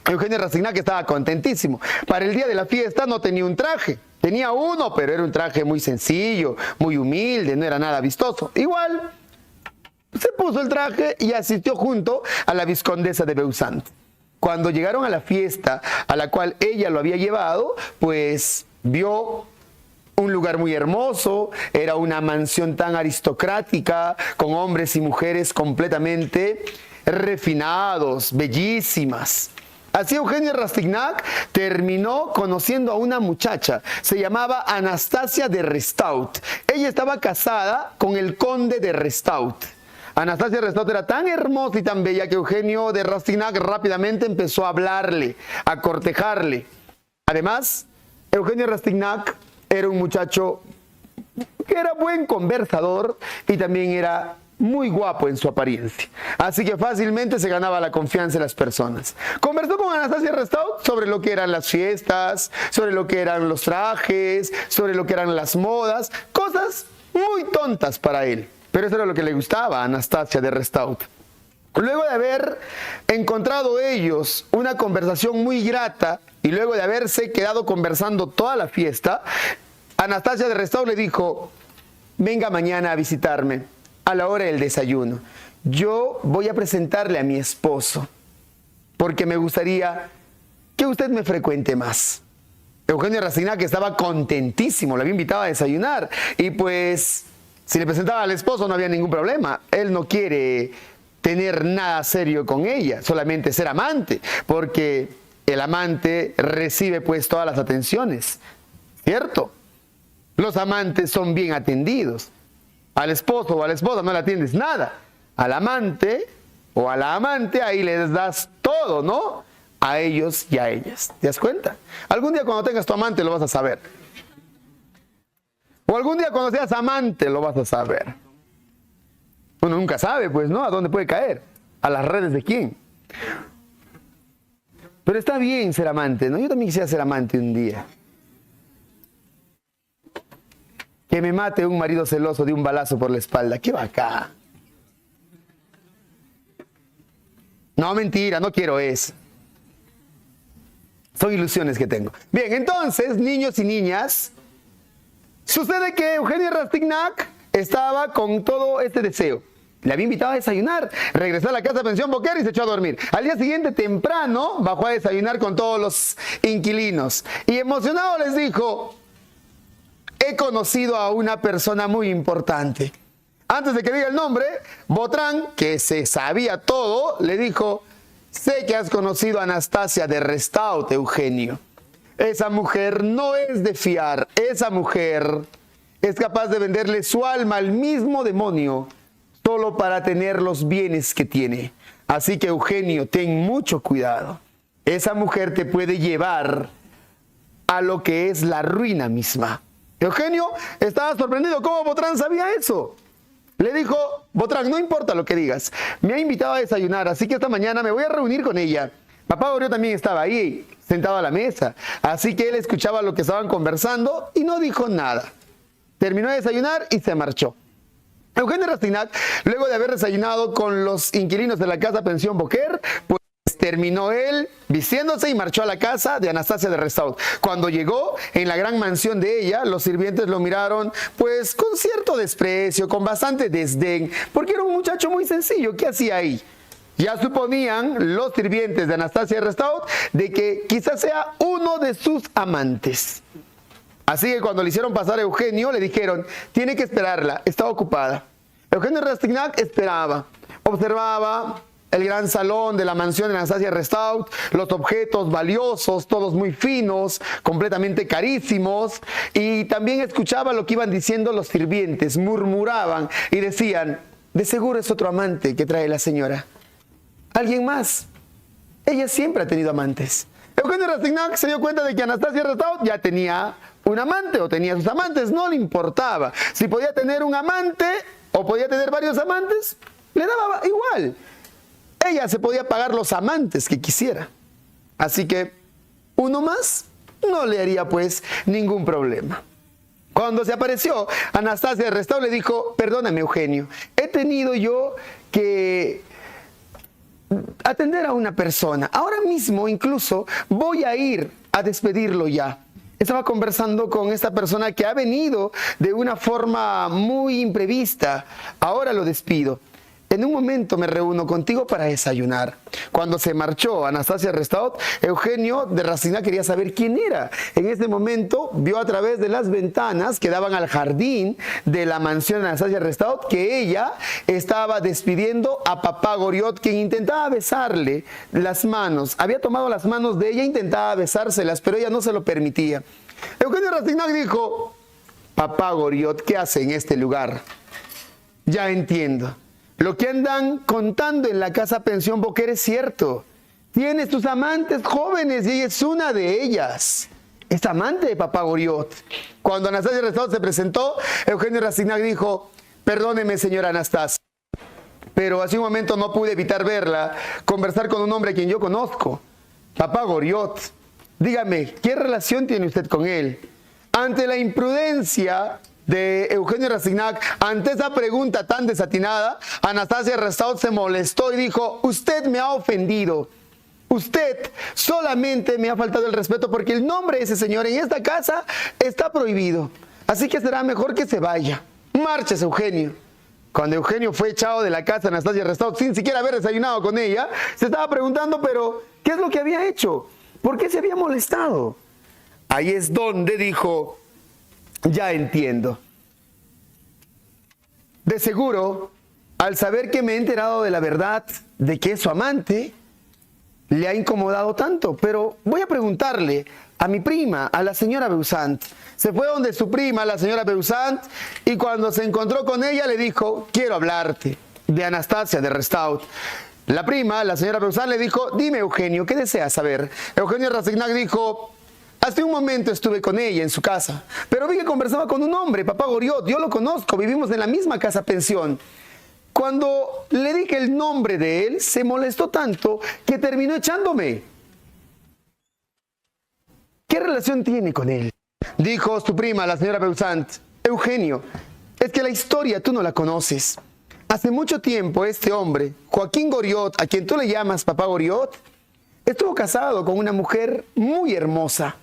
Eugenio Rastignac estaba contentísimo. Para el día de la fiesta no tenía un traje, Tenía uno, pero era un traje muy sencillo, muy humilde, no era nada vistoso. Igual, se puso el traje y asistió junto a la vizcondesa de Beusant. Cuando llegaron a la fiesta a la cual ella lo había llevado, pues vio un lugar muy hermoso, era una mansión tan aristocrática, con hombres y mujeres completamente refinados, bellísimas. Así Eugenia Rastignac terminó conociendo a una muchacha, se llamaba Anastasia de Restaud. Ella estaba casada con el conde de Restaud. Anastasia de Restaud era tan hermosa y tan bella que Eugenio de Rastignac rápidamente empezó a hablarle, a cortejarle. Además, Eugenio Rastignac era un muchacho que era buen conversador y también era muy guapo en su apariencia. Así que fácilmente se ganaba la confianza de las personas. Conversó con Anastasia Restaud sobre lo que eran las fiestas, sobre lo que eran los trajes, sobre lo que eran las modas, cosas muy tontas para él. Pero eso era lo que le gustaba a Anastasia de Restaud. Luego de haber encontrado ellos una conversación muy grata y luego de haberse quedado conversando toda la fiesta, Anastasia de Restaud le dijo: venga mañana a visitarme a la hora del desayuno. Yo voy a presentarle a mi esposo porque me gustaría que usted me frecuente más. Eugenio Rastignac estaba contentísimo, lo había invitado a desayunar y pues si le presentaba al esposo no había ningún problema. Él no quiere tener nada serio con ella, solamente ser amante, porque el amante recibe pues todas las atenciones, ¿cierto? Los amantes son bien atendidos. Al esposo o a la esposa no le atiendes nada. Al amante o a la amante ahí les das todo, ¿no? A ellos y a ellas. ¿Te das cuenta? Algún día cuando tengas tu amante lo vas a saber. O algún día cuando seas amante lo vas a saber. Uno nunca sabe, pues, ¿no? ¿A dónde puede caer? ¿A las redes de quién? Pero está bien ser amante, ¿no? Yo también quisiera ser amante un día. Que me mate un marido celoso de un balazo por la espalda. ¡Qué bacán! No, mentira, no quiero eso. Son ilusiones que tengo. Bien, entonces, niños y niñas, sucede que Eugenia Rastignac estaba con todo este deseo. Le había invitado a desayunar, regresó a la casa de pensión Boquer y se echó a dormir. Al día siguiente, temprano, bajó a desayunar con todos los inquilinos. Y emocionado les dijo: he conocido a una persona muy importante. Antes de que diga el nombre, Botrán, que se sabía todo, le dijo: sé que has conocido a Anastasia de Restaud, Eugenio. Esa mujer no es de fiar. Esa mujer es capaz de venderle su alma al mismo demonio solo para tener los bienes que tiene. Así que, Eugenio, ten mucho cuidado. Esa mujer te puede llevar a lo que es la ruina misma. Eugenio estaba sorprendido. ¿Cómo Botrán sabía eso? Le dijo: Botrán, no importa lo que digas, me ha invitado a desayunar, así que esta mañana me voy a reunir con ella. Papá Gorio también estaba ahí, sentado a la mesa, así que él escuchaba lo que estaban conversando y no dijo nada. Terminó de desayunar y se marchó. Eugenio Rastignac, luego de haber desayunado con los inquilinos de la casa pensión Boquer, pues terminó él vistiéndose y marchó a la casa de Anastasia de Restaud. Cuando llegó en la gran mansión de ella, los sirvientes lo miraron pues con cierto desprecio, con bastante desdén, porque era un muchacho muy sencillo. ¿Qué hacía ahí? Ya suponían los sirvientes de Anastasia de Restaud de que quizás sea uno de sus amantes. Así que cuando le hicieron pasar a Eugenio, le dijeron: tiene que esperarla, está ocupada. Eugenio Rastignac esperaba, observaba el gran salón de la mansión de Anastasia Restaud, los objetos valiosos, todos muy finos, completamente carísimos, y también escuchaba lo que iban diciendo los sirvientes, murmuraban y decían: de seguro es otro amante que trae la señora. ¿Alguien más? Ella siempre ha tenido amantes. Eugenio Rastignac se dio cuenta de que Anastasia Restaud ya tenía un amante o tenía sus amantes, no le importaba. Si podía tener un amante o podía tener varios amantes, le daba igual. Ella se podía pagar los amantes que quisiera. Así que uno más no le haría pues ningún problema. Cuando se apareció Anastasia de Restaud, le dijo: perdóname, Eugenio, he tenido yo que atender a una persona. Ahora mismo incluso voy a ir a despedirlo ya. Estaba conversando con esta persona que ha venido de una forma muy imprevista. Ahora lo despido. En un momento me reúno contigo para desayunar. Cuando se marchó Anastasia Restaud, Eugenio de Rastignac quería saber quién era. En ese momento vio a través de las ventanas que daban al jardín de la mansión de Anastasia Restaud que ella estaba despidiendo a papá Goriot, quien intentaba besarle las manos. Había tomado las manos de ella, intentaba besárselas, pero ella no se lo permitía. Eugenio Rastignac dijo: papá Goriot, ¿qué hace en este lugar? Ya entiendo. Lo que andan contando en la casa pensión Boquer es cierto. Tienes tus amantes jóvenes y ella es una de ellas. Es amante de papá Goriot. Cuando Anastasia Restaud se presentó, Eugenio Rastignac dijo: perdóneme, señora Anastasia, pero hace un momento no pude evitar verla conversar con un hombre a quien yo conozco, papá Goriot. Dígame, ¿qué relación tiene usted con él? Ante la imprudencia de Eugenio Rastignac, ante esa pregunta tan desatinada, Anastasia Restaud se molestó y dijo: usted me ha ofendido. Usted solamente me ha faltado el respeto porque el nombre de ese señor en esta casa está prohibido. Así que será mejor que se vaya. Márchese, Eugenio. Cuando Eugenio fue echado de la casa de Anastasia Restaud sin siquiera haber desayunado con ella, se estaba preguntando, pero ¿qué es lo que había hecho? ¿Por qué se había molestado? Ahí es donde dijo: ya entiendo. De seguro, al saber que me he enterado de la verdad de que es su amante, le ha incomodado tanto. Pero voy a preguntarle a mi prima, a la señora Beusant. Se fue donde su prima, la señora Beusant, y cuando se encontró con ella le dijo: quiero hablarte de Anastasia de Restaud. La prima, la señora Beusant, le dijo: dime, Eugenio, ¿qué deseas saber? Eugenio Rastignac dijo: hace un momento estuve con ella en su casa, pero vi que conversaba con un hombre, papá Goriot. Yo lo conozco, vivimos en la misma casa pensión. Cuando le dije el nombre de él, se molestó tanto que terminó echándome. ¿Qué relación tiene con él? Dijo su prima, la señora Beusant: Eugenio, es que la historia tú no la conoces. Hace mucho tiempo este hombre, Joaquín Goriot, a quien tú le llamas papá Goriot, estuvo casado con una mujer muy hermosa.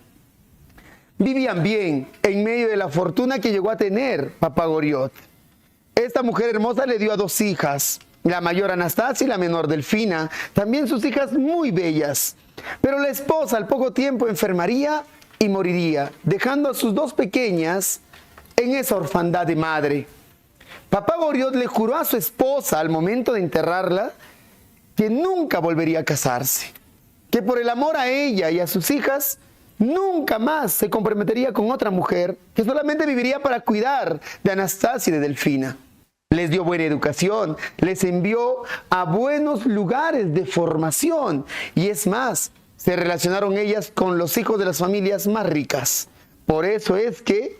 Vivían bien en medio de la fortuna que llegó a tener papá Goriot. Esta mujer hermosa le dio a 2 hijas, la mayor Anastasia y la menor Delfina, también sus hijas muy bellas. Pero la esposa al poco tiempo enfermaría y moriría, dejando a sus 2 pequeñas en esa orfandad de madre. Papá Goriot le juró a su esposa al momento de enterrarla que nunca volvería a casarse, que por el amor a ella y a sus hijas nunca más se comprometería con otra mujer, que solamente viviría para cuidar de Anastasia y de Delfina. Les dio buena educación, les envió a buenos lugares de formación y es más, se relacionaron ellas con los hijos de las familias más ricas. Por eso es que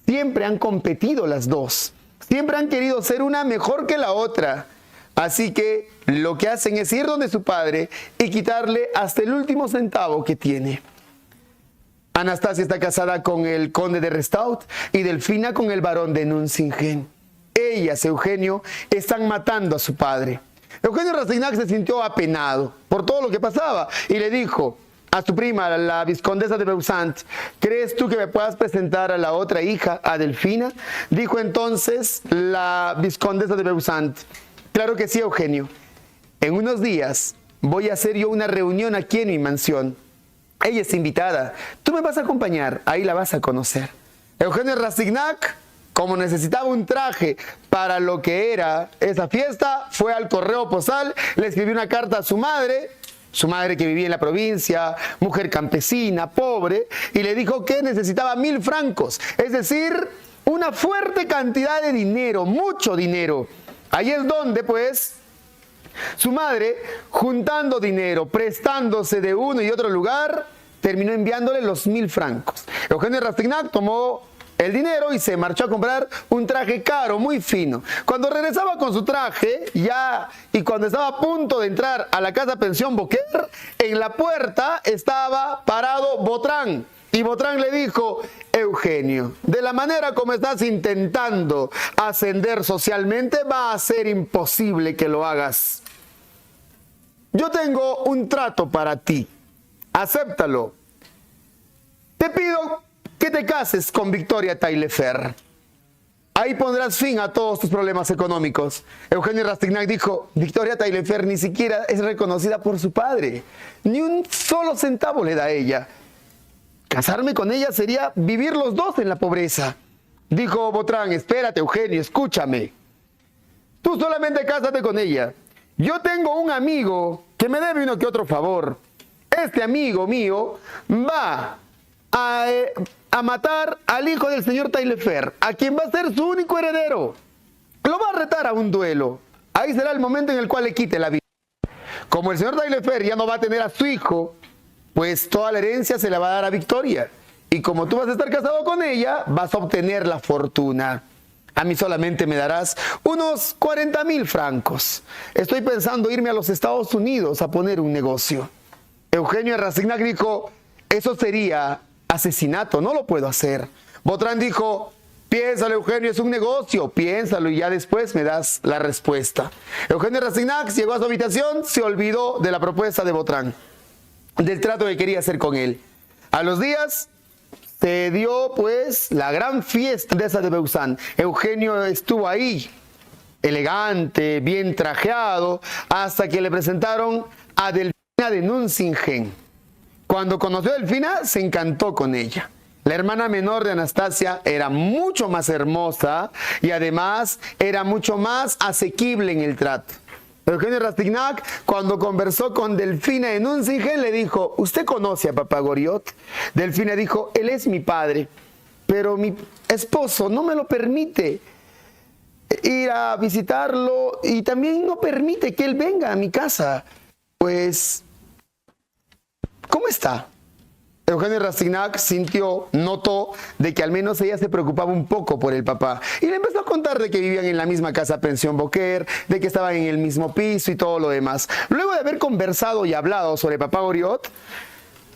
siempre han competido las 2. Siempre han querido ser una mejor que la otra. Así que lo que hacen es ir donde su padre y quitarle hasta el último centavo que tiene. Anastasia está casada con el conde de Restaud y Delfina con el barón de Nuncingen. Ellas, Eugenio, están matando a su padre. Eugenio Rastignac se sintió apenado por todo lo que pasaba y le dijo a su prima, la vizcondesa de Beusant: ¿crees tú que me puedas presentar a la otra hija, a Delfina? Dijo entonces la vizcondesa de Beusant: claro que sí, Eugenio. En unos días voy a hacer yo una reunión aquí en mi mansión. Ella es invitada. Tú me vas a acompañar, ahí la vas a conocer. Eugenio Rastignac, como necesitaba un traje para lo que era esa fiesta, fue al correo postal, le escribió una carta a su madre que vivía en la provincia, mujer campesina, pobre, y le dijo que necesitaba 1000 francos, es decir, una fuerte cantidad de dinero, mucho dinero. Ahí es donde, pues, su madre, juntando dinero, prestándose de uno y otro lugar, terminó enviándole los 1000 francos. Eugenio Rastignac tomó el dinero y se marchó a comprar un traje caro, muy fino. Cuando regresaba con su traje, y cuando estaba a punto de entrar a la casa pensión Boquer, en la puerta estaba parado Botrán. Y Botrán le dijo: Eugenio, de la manera como estás intentando ascender socialmente, va a ser imposible que lo hagas. Yo tengo un trato para ti. Acéptalo. Te pido que te cases con Victoria Taillefer. Ahí pondrás fin a todos tus problemas económicos. Eugenio Rastignac dijo, Victoria Taillefer ni siquiera es reconocida por su padre. Ni un solo centavo le da a ella. Casarme con ella sería vivir los dos en la pobreza. Dijo Botrán, espérate Eugenio, escúchame. Tú solamente cásate con ella. Yo tengo un amigo que me debe uno que otro favor. Este amigo mío va a matar al hijo del señor Taillefer, a quien va a ser su único heredero. Lo va a retar a un duelo. Ahí será el momento en el cual le quite la vida. Como el señor Taillefer ya no va a tener a su hijo, pues toda la herencia se la va a dar a Victoria. Y como tú vas a estar casado con ella, vas a obtener la fortuna. A mí solamente me darás unos 40.000 francos. Estoy pensando irme a los Estados Unidos a poner un negocio. Eugenio Rastignac dijo, eso sería asesinato, no lo puedo hacer. Botrán dijo, piénsalo Eugenio, es un negocio, piénsalo y ya después me das la respuesta. Eugenio Rastignac llegó a su habitación, se olvidó de la propuesta de Botrán, del trato que quería hacer con él. A los días se dio pues la gran fiesta de esa de Bausan. Eugenio estuvo ahí, elegante, bien trajeado, hasta que le presentaron a Delfina de Nuncingen. Cuando conoció a Delfina, se encantó con ella. La hermana menor de Anastasia era mucho más hermosa y además era mucho más asequible en el trato. Eugenio Rastignac, cuando conversó con Delfina de Nuncingen, le dijo, ¿usted conoce a Papá Goriot? Delfina dijo, él es mi padre, pero mi esposo no me lo permite ir a visitarlo y también no permite que él venga a mi casa. Pues, ¿cómo está? Eugenio Rastignac notó de que al menos ella se preocupaba un poco por el papá. Y le empezó a contar de que vivían en la misma casa pensión Beaucaire, de que estaban en el mismo piso y todo lo demás. Luego de haber conversado y hablado sobre Papá Goriot,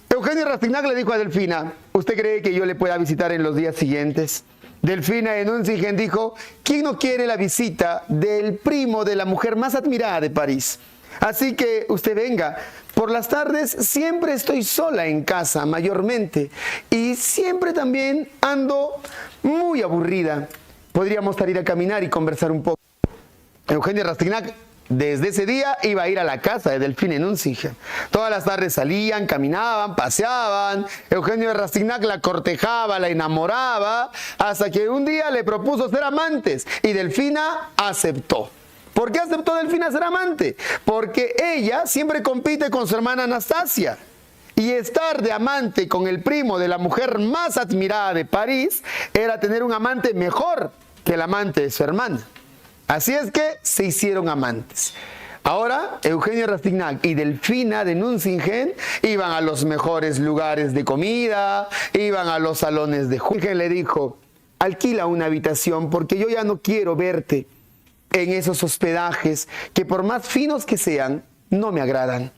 Eugenio Rastignac le dijo a Delfina, ¿usted cree que yo le pueda visitar en los días siguientes? Delfina en Nuncingen dijo, ¿quién no quiere la visita del primo de la mujer más admirada de París? Así que usted venga. Por las tardes siempre estoy sola en casa, mayormente. Y siempre también ando muy aburrida. Podríamos salir a caminar y conversar un poco. Eugenio Rastignac desde ese día iba a ir a la casa de Delfina en Nuncingen. Todas las tardes salían, caminaban, paseaban. Eugenio Rastignac la cortejaba, la enamoraba, hasta que un día le propuso ser amantes y Delfina aceptó. ¿Por qué aceptó Delfina ser amante? Porque ella siempre compite con su hermana Anastasia. Y estar de amante con el primo de la mujer más admirada de París era tener un amante mejor que el amante de su hermana. Así es que se hicieron amantes. Ahora, Eugenio Rastignac y Delfina de Nuncingen iban a los mejores lugares de comida, iban a los salones de juego. Le dijo, alquila una habitación porque yo ya no quiero verte en esos hospedajes que por más finos que sean, no me agradan.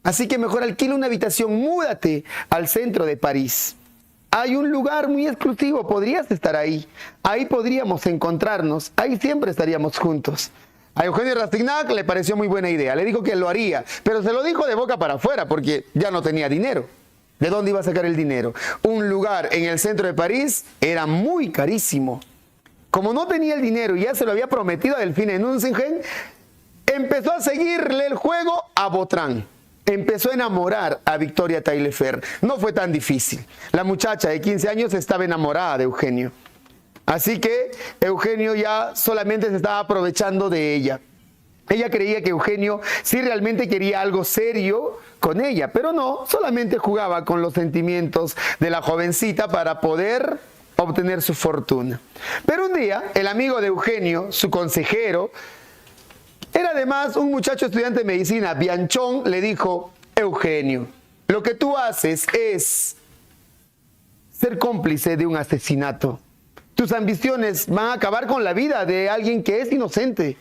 Así que mejor alquila una habitación, múdate al centro de París. Hay un lugar muy exclusivo, podrías estar ahí. Ahí podríamos encontrarnos, ahí siempre estaríamos juntos. A Eugenio Rastignac le pareció muy buena idea, le dijo que lo haría, pero se lo dijo de boca para afuera porque ya no tenía dinero. ¿De dónde iba a sacar el dinero? Un lugar en el centro de París era muy carísimo. Como no tenía el dinero y ya se lo había prometido a Delfina en Nuncingen, empezó a seguirle el juego a Botrán. Empezó a enamorar a Victoria Taillefer. No fue tan difícil. La muchacha de 15 años estaba enamorada de Eugenio. Así que Eugenio ya solamente se estaba aprovechando de ella. Ella creía que Eugenio sí realmente quería algo serio con ella, pero no, solamente jugaba con los sentimientos de la jovencita para poder obtener su fortuna. Pero un día, el amigo de Eugenio, su consejero, era además un muchacho estudiante de medicina, Bianchon, le dijo, Eugenio, lo que tú haces es ser cómplice de un asesinato. Tus ambiciones van a acabar con la vida de alguien que es inocente.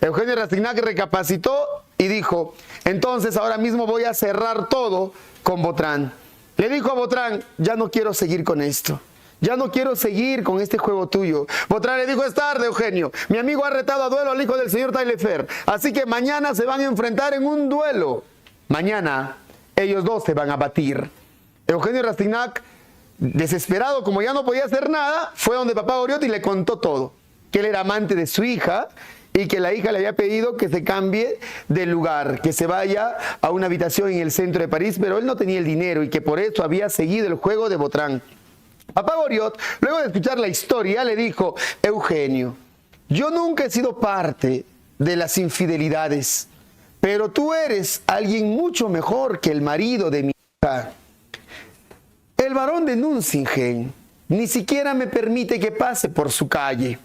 Eugenio Rastignac recapacitó y dijo, entonces ahora mismo voy a cerrar todo con Botrán. Le dijo a Botrán, ya no quiero seguir con esto. Ya no quiero seguir con este juego tuyo. Botrán le dijo, es tarde, Eugenio. Mi amigo ha retado a duelo al hijo del señor Taillefer. Así que mañana se van a enfrentar en un duelo. Mañana ellos dos se van a batir. Eugenio Rastignac desesperado, como ya no podía hacer nada, fue donde papá Goriot y le contó todo. Que él era amante de su hija y que la hija le había pedido que se cambie de lugar, que se vaya a una habitación en el centro de París, pero él no tenía el dinero y que por eso había seguido el juego de Botrán. Papá Goriot, luego de escuchar la historia, le dijo: Eugenio, yo nunca he sido parte de las infidelidades, pero tú eres alguien mucho mejor que el marido de mi hija. El varón de Nuncingen ni siquiera me permite que pase por su calle.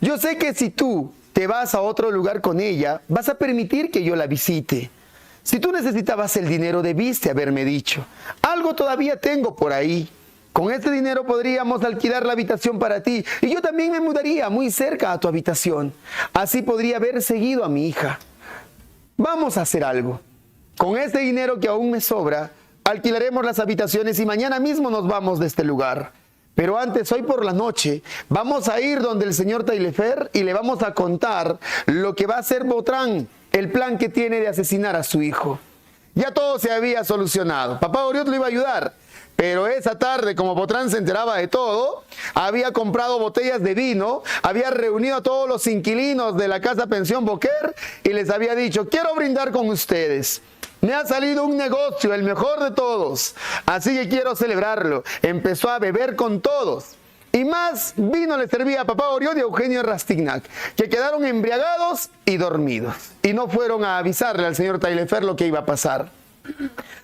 Yo sé que si tú te vas a otro lugar con ella, vas a permitir que yo la visite. Si tú necesitabas el dinero, debiste haberme dicho. Algo todavía tengo por ahí. Con este dinero podríamos alquilar la habitación para ti y yo también me mudaría muy cerca a tu habitación. Así podría haber seguido a mi hija. Vamos a hacer algo. Con este dinero que aún me sobra, alquilaremos las habitaciones y mañana mismo nos vamos de este lugar. Pero antes, hoy por la noche, vamos a ir donde el señor Taillefer y le vamos a contar lo que va a hacer Botrán, el plan que tiene de asesinar a su hijo. Ya todo se había solucionado. Papá Goriot lo iba a ayudar. Pero esa tarde, como Botrán se enteraba de todo, había comprado botellas de vino, había reunido a todos los inquilinos de la casa pensión Boquer y les había dicho: quiero brindar con ustedes. Me ha salido un negocio, el mejor de todos, así que quiero celebrarlo. Empezó a beber con todos. Y más vino le servía a papá Goriot y a Eugenio Rastignac, que quedaron embriagados y dormidos. Y no fueron a avisarle al señor Taillefer lo que iba a pasar.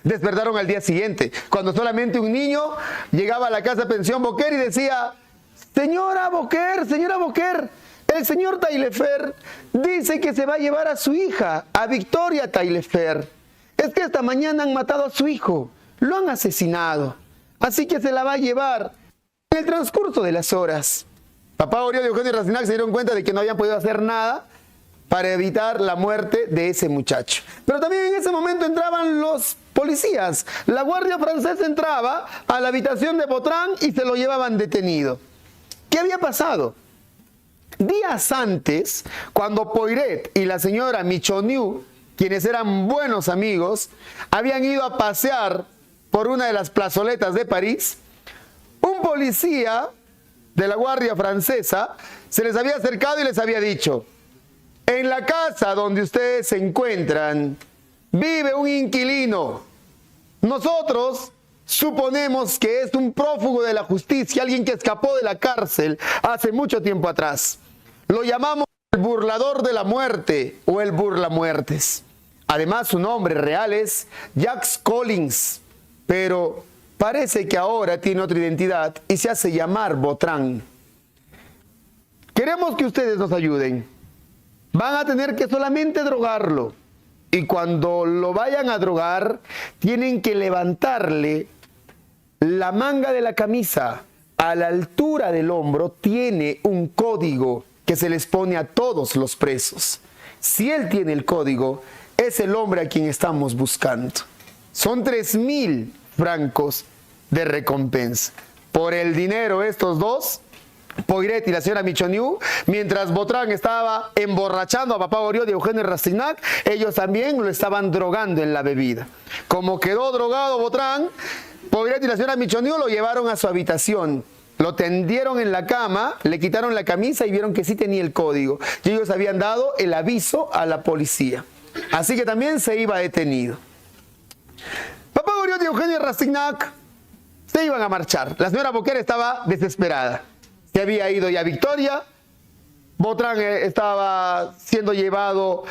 Despertaron al día siguiente, cuando solamente un niño llegaba a la casa pensión Boquer y decía: señora Boquer, el señor Taillefer dice que se va a llevar a su hija, a Victoria Taillefer. Es que esta mañana han matado a su hijo, lo han asesinado, así que se la va a llevar en el transcurso de las horas. Papá Goriot y Eugenio Rastignac se dieron cuenta de que no habían podido hacer nada para evitar la muerte de ese muchacho. Pero también en ese momento entraban los policías. La guardia francesa entraba a la habitación de Botrán y se lo llevaban detenido. ¿Qué había pasado? Días antes, cuando Poiret y la señora Michoniu, quienes eran buenos amigos, habían ido a pasear por una de las plazoletas de París, un policía de la guardia francesa se les había acercado y les había dicho: en la casa donde ustedes se encuentran vive un inquilino. Nosotros suponemos que es un prófugo de la justicia, alguien que escapó de la cárcel hace mucho tiempo atrás. Lo llamamos el burlador de la muerte o el burlamuertes. Además, su nombre real es Jacques Collins, pero parece que ahora tiene otra identidad y se hace llamar Botrán. Queremos que ustedes nos ayuden. Van a tener que solamente drogarlo. Y cuando lo vayan a drogar, tienen que levantarle la manga de la camisa a la altura del hombro. Tiene un código que se les pone a todos los presos. Si él tiene el código, es el hombre a quien estamos buscando. Son 3.000 francos de recompensa. Por el dinero, estos dos, Poiret y la señora Michoniu, mientras Botrán estaba emborrachando a papá Goriot y Eugenio Rastignac, ellos también lo estaban drogando en la bebida. Como quedó drogado Botrán, Poiret y la señora Michoniu lo llevaron a su habitación, lo tendieron en la cama, le quitaron la camisa y vieron que sí tenía el código. Y ellos habían dado el aviso a la policía. Así que también se iba detenido. Papá Goriot y Eugenio Rastignac se iban a marchar. La señora Boquer estaba desesperada. Se había ido ya Victoria, Botrán estaba siendo llevado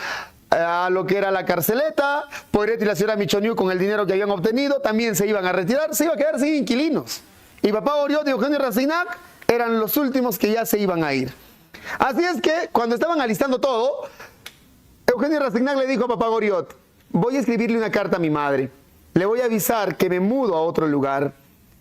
a lo que era la carceleta, Poiret y la señora Michoniu, con el dinero que habían obtenido, también se iban a retirar, se iba a quedar sin inquilinos. Y papá Goriot y Eugenio Rastignac eran los últimos que ya se iban a ir. Así es que, cuando estaban alistando todo, Eugenio Rastignac le dijo a papá Goriot: voy a escribirle una carta a mi madre, le voy a avisar que me mudo a otro lugar.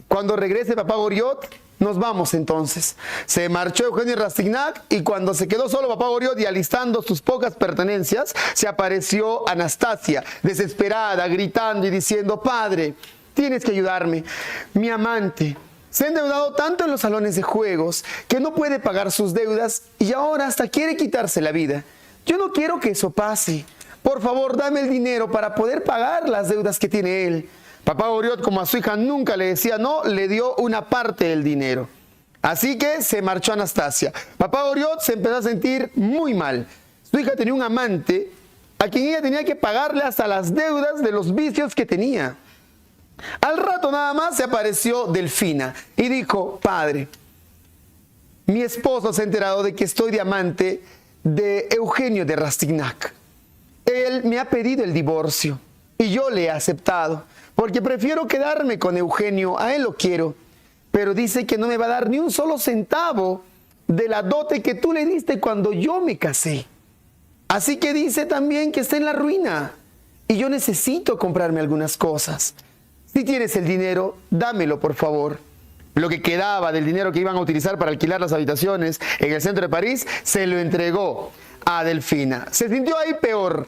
Cuando regrese papá Goriot, nos vamos entonces. Se marchó Eugenio Rastignac y cuando se quedó solo papá Goriot y alistando sus pocas pertenencias, se apareció Anastasia, desesperada, gritando y diciendo: padre, tienes que ayudarme. Mi amante se ha endeudado tanto en los salones de juegos que no puede pagar sus deudas y ahora hasta quiere quitarse la vida. Yo no quiero que eso pase. Por favor, dame el dinero para poder pagar las deudas que tiene él. Papá Goriot, como a su hija nunca le decía no, le dio una parte del dinero. Así que se marchó Anastasia. Papá Goriot se empezó a sentir muy mal. Su hija tenía un amante a quien ella tenía que pagarle hasta las deudas de los vicios que tenía. Al rato nada más se apareció Delfina y dijo: padre, mi esposo se ha enterado de que estoy de amante de Eugenio de Rastignac. Él me ha pedido el divorcio y yo le he aceptado, porque prefiero quedarme con Eugenio, a él lo quiero, pero dice que no me va a dar ni un solo centavo de la dote que tú le diste cuando yo me casé. Así que dice también que está en la ruina y yo necesito comprarme algunas cosas. Si tienes el dinero, dámelo por favor. Lo que quedaba del dinero que iban a utilizar para alquilar las habitaciones en el centro de París, se lo entregó a Delfina. Se sintió ahí peor.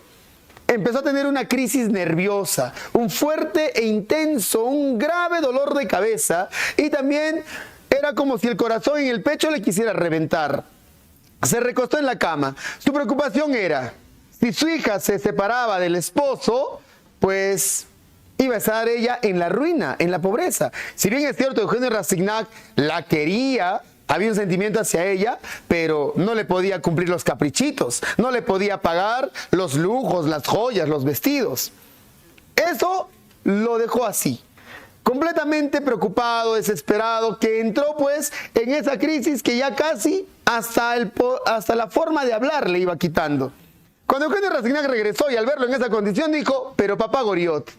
Empezó a tener una crisis nerviosa, un fuerte e intenso, un grave dolor de cabeza, y también era como si el corazón en el pecho le quisiera reventar. Se recostó en la cama. Su preocupación era, si su hija se separaba del esposo, pues iba a estar ella en la ruina, en la pobreza. Si bien es cierto, Eugenio Rastignac la quería, había un sentimiento hacia ella, pero no le podía cumplir los caprichitos, no le podía pagar los lujos, las joyas, los vestidos. Eso lo dejó así, completamente preocupado, desesperado, que entró pues en esa crisis que ya casi hasta la forma de hablar le iba quitando. Cuando Eugenio Rastignac regresó y al verlo en esa condición dijo: pero papá Goriot,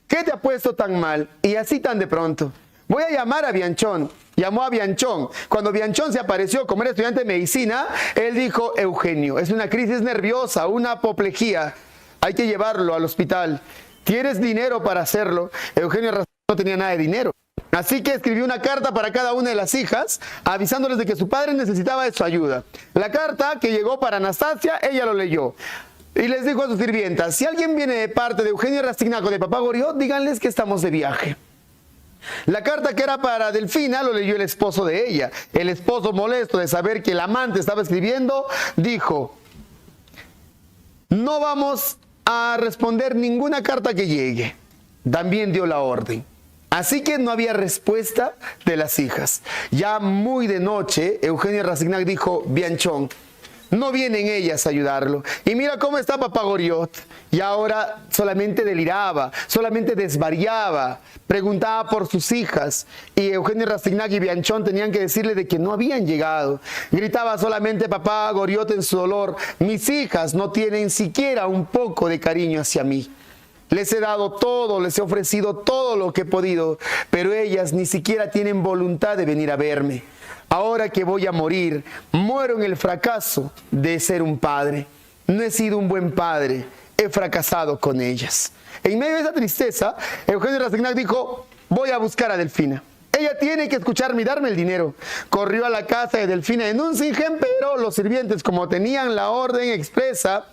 ¿qué te ha puesto tan mal y así tan de pronto? Voy a llamar a Bianchón. Llamó a Bianchón. Cuando Bianchón se apareció como era estudiante de medicina, él dijo: Eugenio, es una crisis nerviosa, una apoplejía. Hay que llevarlo al hospital. ¿Tienes dinero para hacerlo? Eugenio Rastignac no tenía nada de dinero. Así que escribió una carta para cada una de las hijas, avisándoles de que su padre necesitaba de su ayuda. La carta que llegó para Anastasia, ella lo leyó. Y les dijo a sus sirvientas: si alguien viene de parte de Eugenio Rastignac o de papá Goriot, díganles que estamos de viaje. La carta que era para Delfina lo leyó el esposo de ella. El esposo, molesto de saber que el amante estaba escribiendo, dijo: no vamos a responder ninguna carta que llegue. También dio la orden. Así que no había respuesta de las hijas. Ya muy de noche, Eugenio Rastignac dijo: Bianchón, no vienen ellas a ayudarlo. Y mira cómo está papá Goriot. Y ahora solamente deliraba, solamente desvariaba, preguntaba por sus hijas. Y Eugenio Rastignac y Bianchón tenían que decirle de que no habían llegado. Gritaba solamente papá Goriot en su dolor: mis hijas no tienen siquiera un poco de cariño hacia mí. Les he dado todo, les he ofrecido todo lo que he podido, pero ellas ni siquiera tienen voluntad de venir a verme. Ahora que voy a morir, muero en el fracaso de ser un padre. No he sido un buen padre, he fracasado con ellas. En medio de esa tristeza, Eugenio Rastignac dijo: voy a buscar a Delfina. Ella tiene que escucharme y darme el dinero. Corrió a la casa de Delfina en Nuncingen, pero los sirvientes, como tenían la orden expresa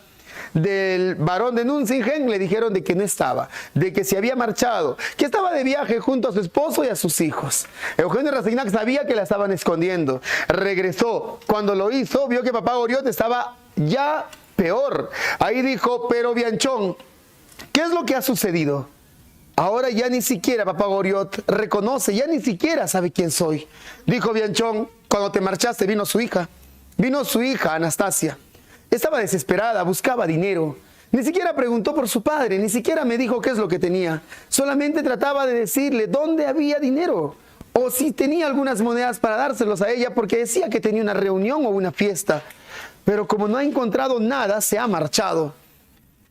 del barón de Nuncingen, le dijeron de que no estaba, de que se había marchado, que estaba de viaje junto a su esposo y a sus hijos. Eugenio Rastignac sabía que la estaban escondiendo. Regresó. Cuando lo hizo, vio que papá Goriot estaba ya peor. Ahí dijo: pero Bianchón, ¿qué es lo que ha sucedido? Ahora ya ni siquiera papá Goriot reconoce, ya ni siquiera sabe quién soy. Dijo Bianchón: cuando te marchaste vino su hija Anastasia. Estaba desesperada, buscaba dinero. Ni siquiera preguntó por su padre, ni siquiera me dijo qué es lo que tenía. Solamente trataba de decirle dónde había dinero o si tenía algunas monedas para dárselos a ella, porque decía que tenía una reunión o una fiesta. Pero como no ha encontrado nada, se ha marchado.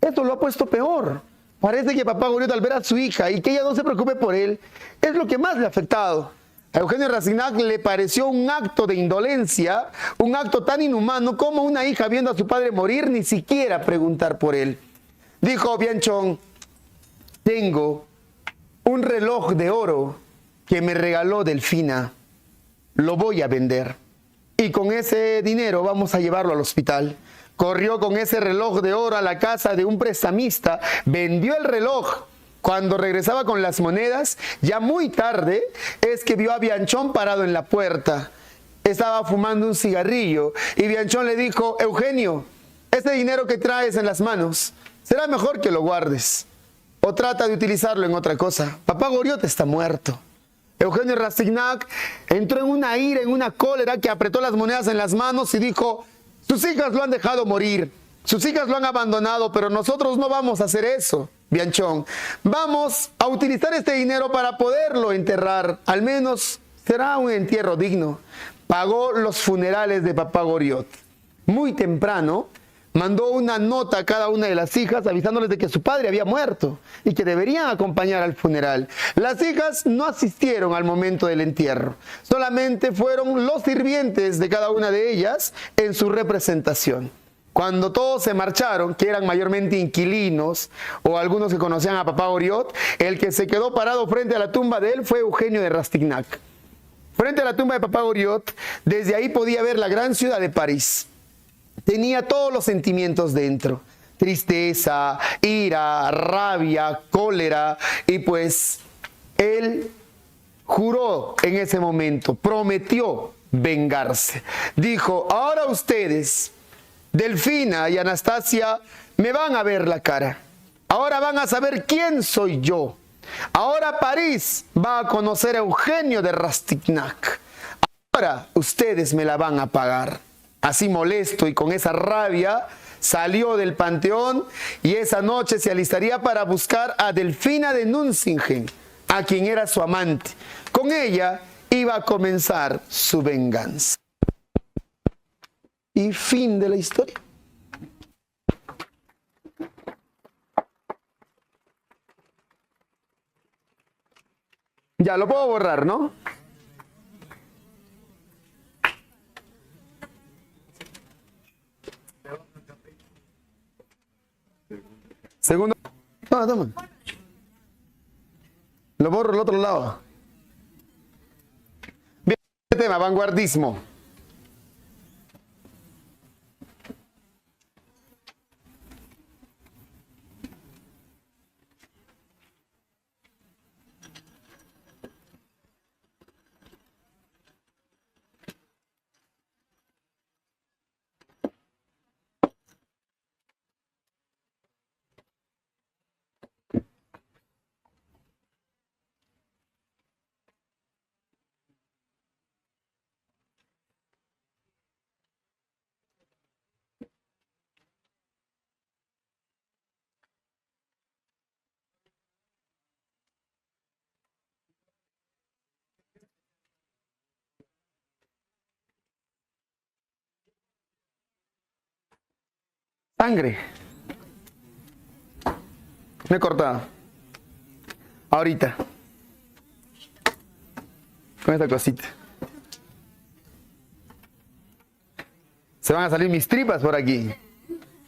Esto lo ha puesto peor. Parece que papá Goriot, al ver a su hija y que ella no se preocupe por él, es lo que más le ha afectado. A Eugenio Rastignac le pareció un acto de indolencia, un acto tan inhumano como una hija viendo a su padre morir, ni siquiera preguntar por él. Dijo Bianchón: tengo un reloj de oro que me regaló Delfina, lo voy a vender y con ese dinero vamos a llevarlo al hospital. Corrió con ese reloj de oro a la casa de un prestamista, vendió el reloj. Cuando regresaba con las monedas, ya muy tarde, es que vio a Bianchón parado en la puerta. Estaba fumando un cigarrillo y Bianchón le dijo: Eugenio, ese dinero que traes en las manos, será mejor que lo guardes. o trata de utilizarlo en otra cosa. Papá Goriot está muerto. Eugenio Rastignac entró en una ira, en una cólera, que apretó las monedas en las manos y dijo: sus hijas lo han dejado morir, sus hijas lo han abandonado, pero nosotros no vamos a hacer eso, Bianchón. Vamos a utilizar este dinero para poderlo enterrar. Al menos será un entierro digno. Pagó los funerales de Papá Goriot. Muy temprano mandó una nota a cada una de las hijas avisándoles de que su padre había muerto y que deberían acompañar al funeral. Las hijas no asistieron al momento del entierro. Solamente fueron los sirvientes de cada una de ellas en su representación. Cuando todos se marcharon, que eran mayormente inquilinos o algunos que conocían a Papá Goriot, el que se quedó parado frente a la tumba de él fue Eugenio de Rastignac. Frente a la tumba de Papá Goriot, desde ahí podía ver la gran ciudad de París. Tenía todos los sentimientos dentro: tristeza, ira, rabia, cólera, y pues él juró en ese momento, prometió vengarse. Dijo: ahora ustedes, Delfina y Anastasia, me van a ver la cara. Ahora van a saber quién soy yo. Ahora París va a conocer a Eugenio de Rastignac. Ahora ustedes me la van a pagar. Así, molesto y con esa rabia, salió del panteón y esa noche se alistaría para buscar a Delfina de Nuncingen, a quien era su amante. Con ella iba a comenzar su venganza. Y fin de la historia. Ya lo puedo borrar, ¿no? Segundo. Toma, toma. Lo borro al otro lado. Bien, este tema, vanguardismo. Sangre. Me he cortado. Ahorita. Con esta cosita. Se van a salir mis tripas por aquí.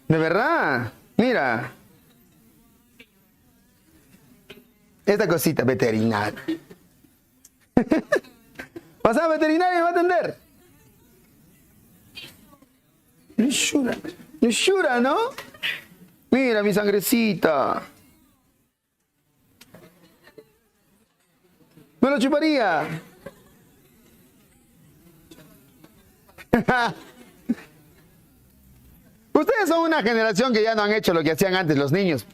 De verdad. Mira. Esta cosita, veterinario. Pasaba veterinario y me va a atender. Yura, ¿no? Mira mi sangrecita. Me lo chuparía. Ustedes son una generación que ya no han hecho lo que hacían antes los niños.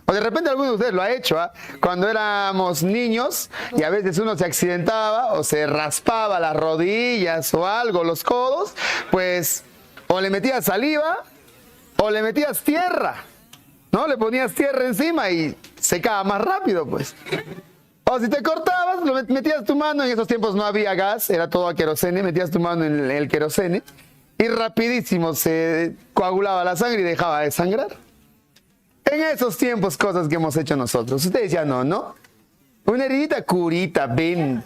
O de repente alguno de ustedes lo ha hecho, ¿ah? Cuando éramos niños y a veces uno se accidentaba o se raspaba las rodillas o algo, los codos, pues o le metías saliva o le metías tierra, ¿no? Le ponías tierra encima y secaba más rápido, pues. O si te cortabas, metías tu mano, en esos tiempos no había gas, era todo a querosene, metías tu mano en el querosene y rapidísimo se coagulaba la sangre y dejaba de sangrar. En esos tiempos, cosas que hemos hecho nosotros. Ustedes ya no, ¿no? Una heridita, curita, ven.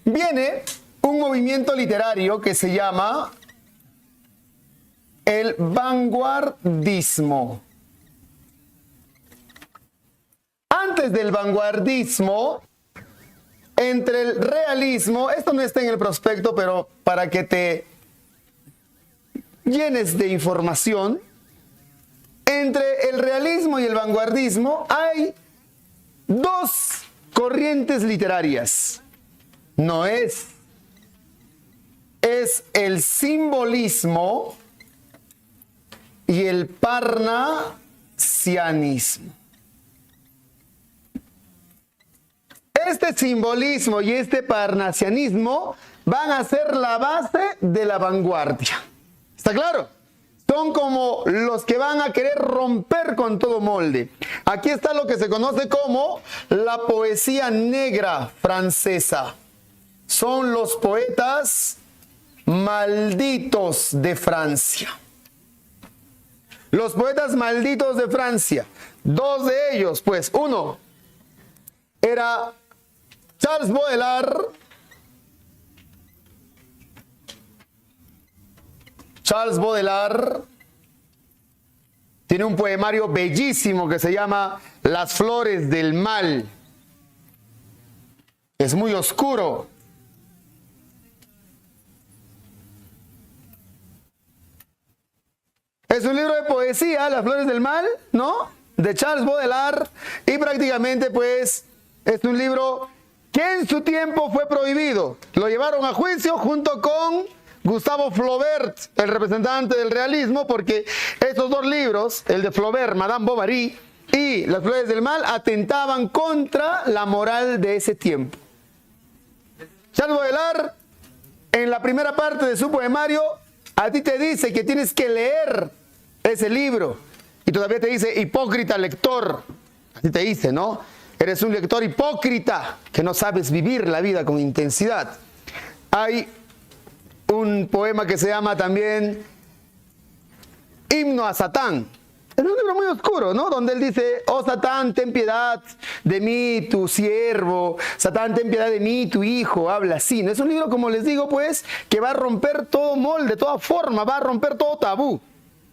Viene un movimiento literario que se llama el vanguardismo. Antes del vanguardismo, entre el realismo, esto no está en el prospecto, pero para que te llenes de información, entre el realismo y el vanguardismo hay dos corrientes literarias. No es el simbolismo y el parnasismo. parnasianismo. Este simbolismo y este parnasianismo van a ser la base de la vanguardia. ¿Está claro? Son como los que van a querer romper con todo molde. Aquí está lo que se conoce como la poesía negra francesa. Son los poetas malditos de Francia. Los poetas malditos de Francia. Dos de ellos, pues, uno era Charles Baudelaire. Charles Baudelaire tiene un poemario bellísimo que se llama Las flores del mal. Es muy oscuro. Es un libro de poesía, Las flores del mal, ¿no? De Charles Baudelaire. Y prácticamente, pues, es un libro que en su tiempo fue prohibido. Lo llevaron a juicio junto con Gustave Flaubert, el representante del realismo, porque estos dos libros, el de Flaubert, Madame Bovary, y Las flores del mal, atentaban contra la moral de ese tiempo. Charles Baudelaire, en la primera parte de su poemario, a ti te dice que tienes que leer ese libro. Y todavía te dice, hipócrita lector. Así te dice, ¿no? Eres un lector hipócrita, que no sabes vivir la vida con intensidad. Hay un poema que se llama también Himno a Satán. Es un libro muy oscuro, ¿no? Donde él dice, oh Satán, ten piedad de mí, tu siervo. Satán, ten piedad de mí, tu hijo. Habla así, ¿no? Es un libro, como les digo, pues, que va a romper todo molde, toda forma, va a romper todo tabú.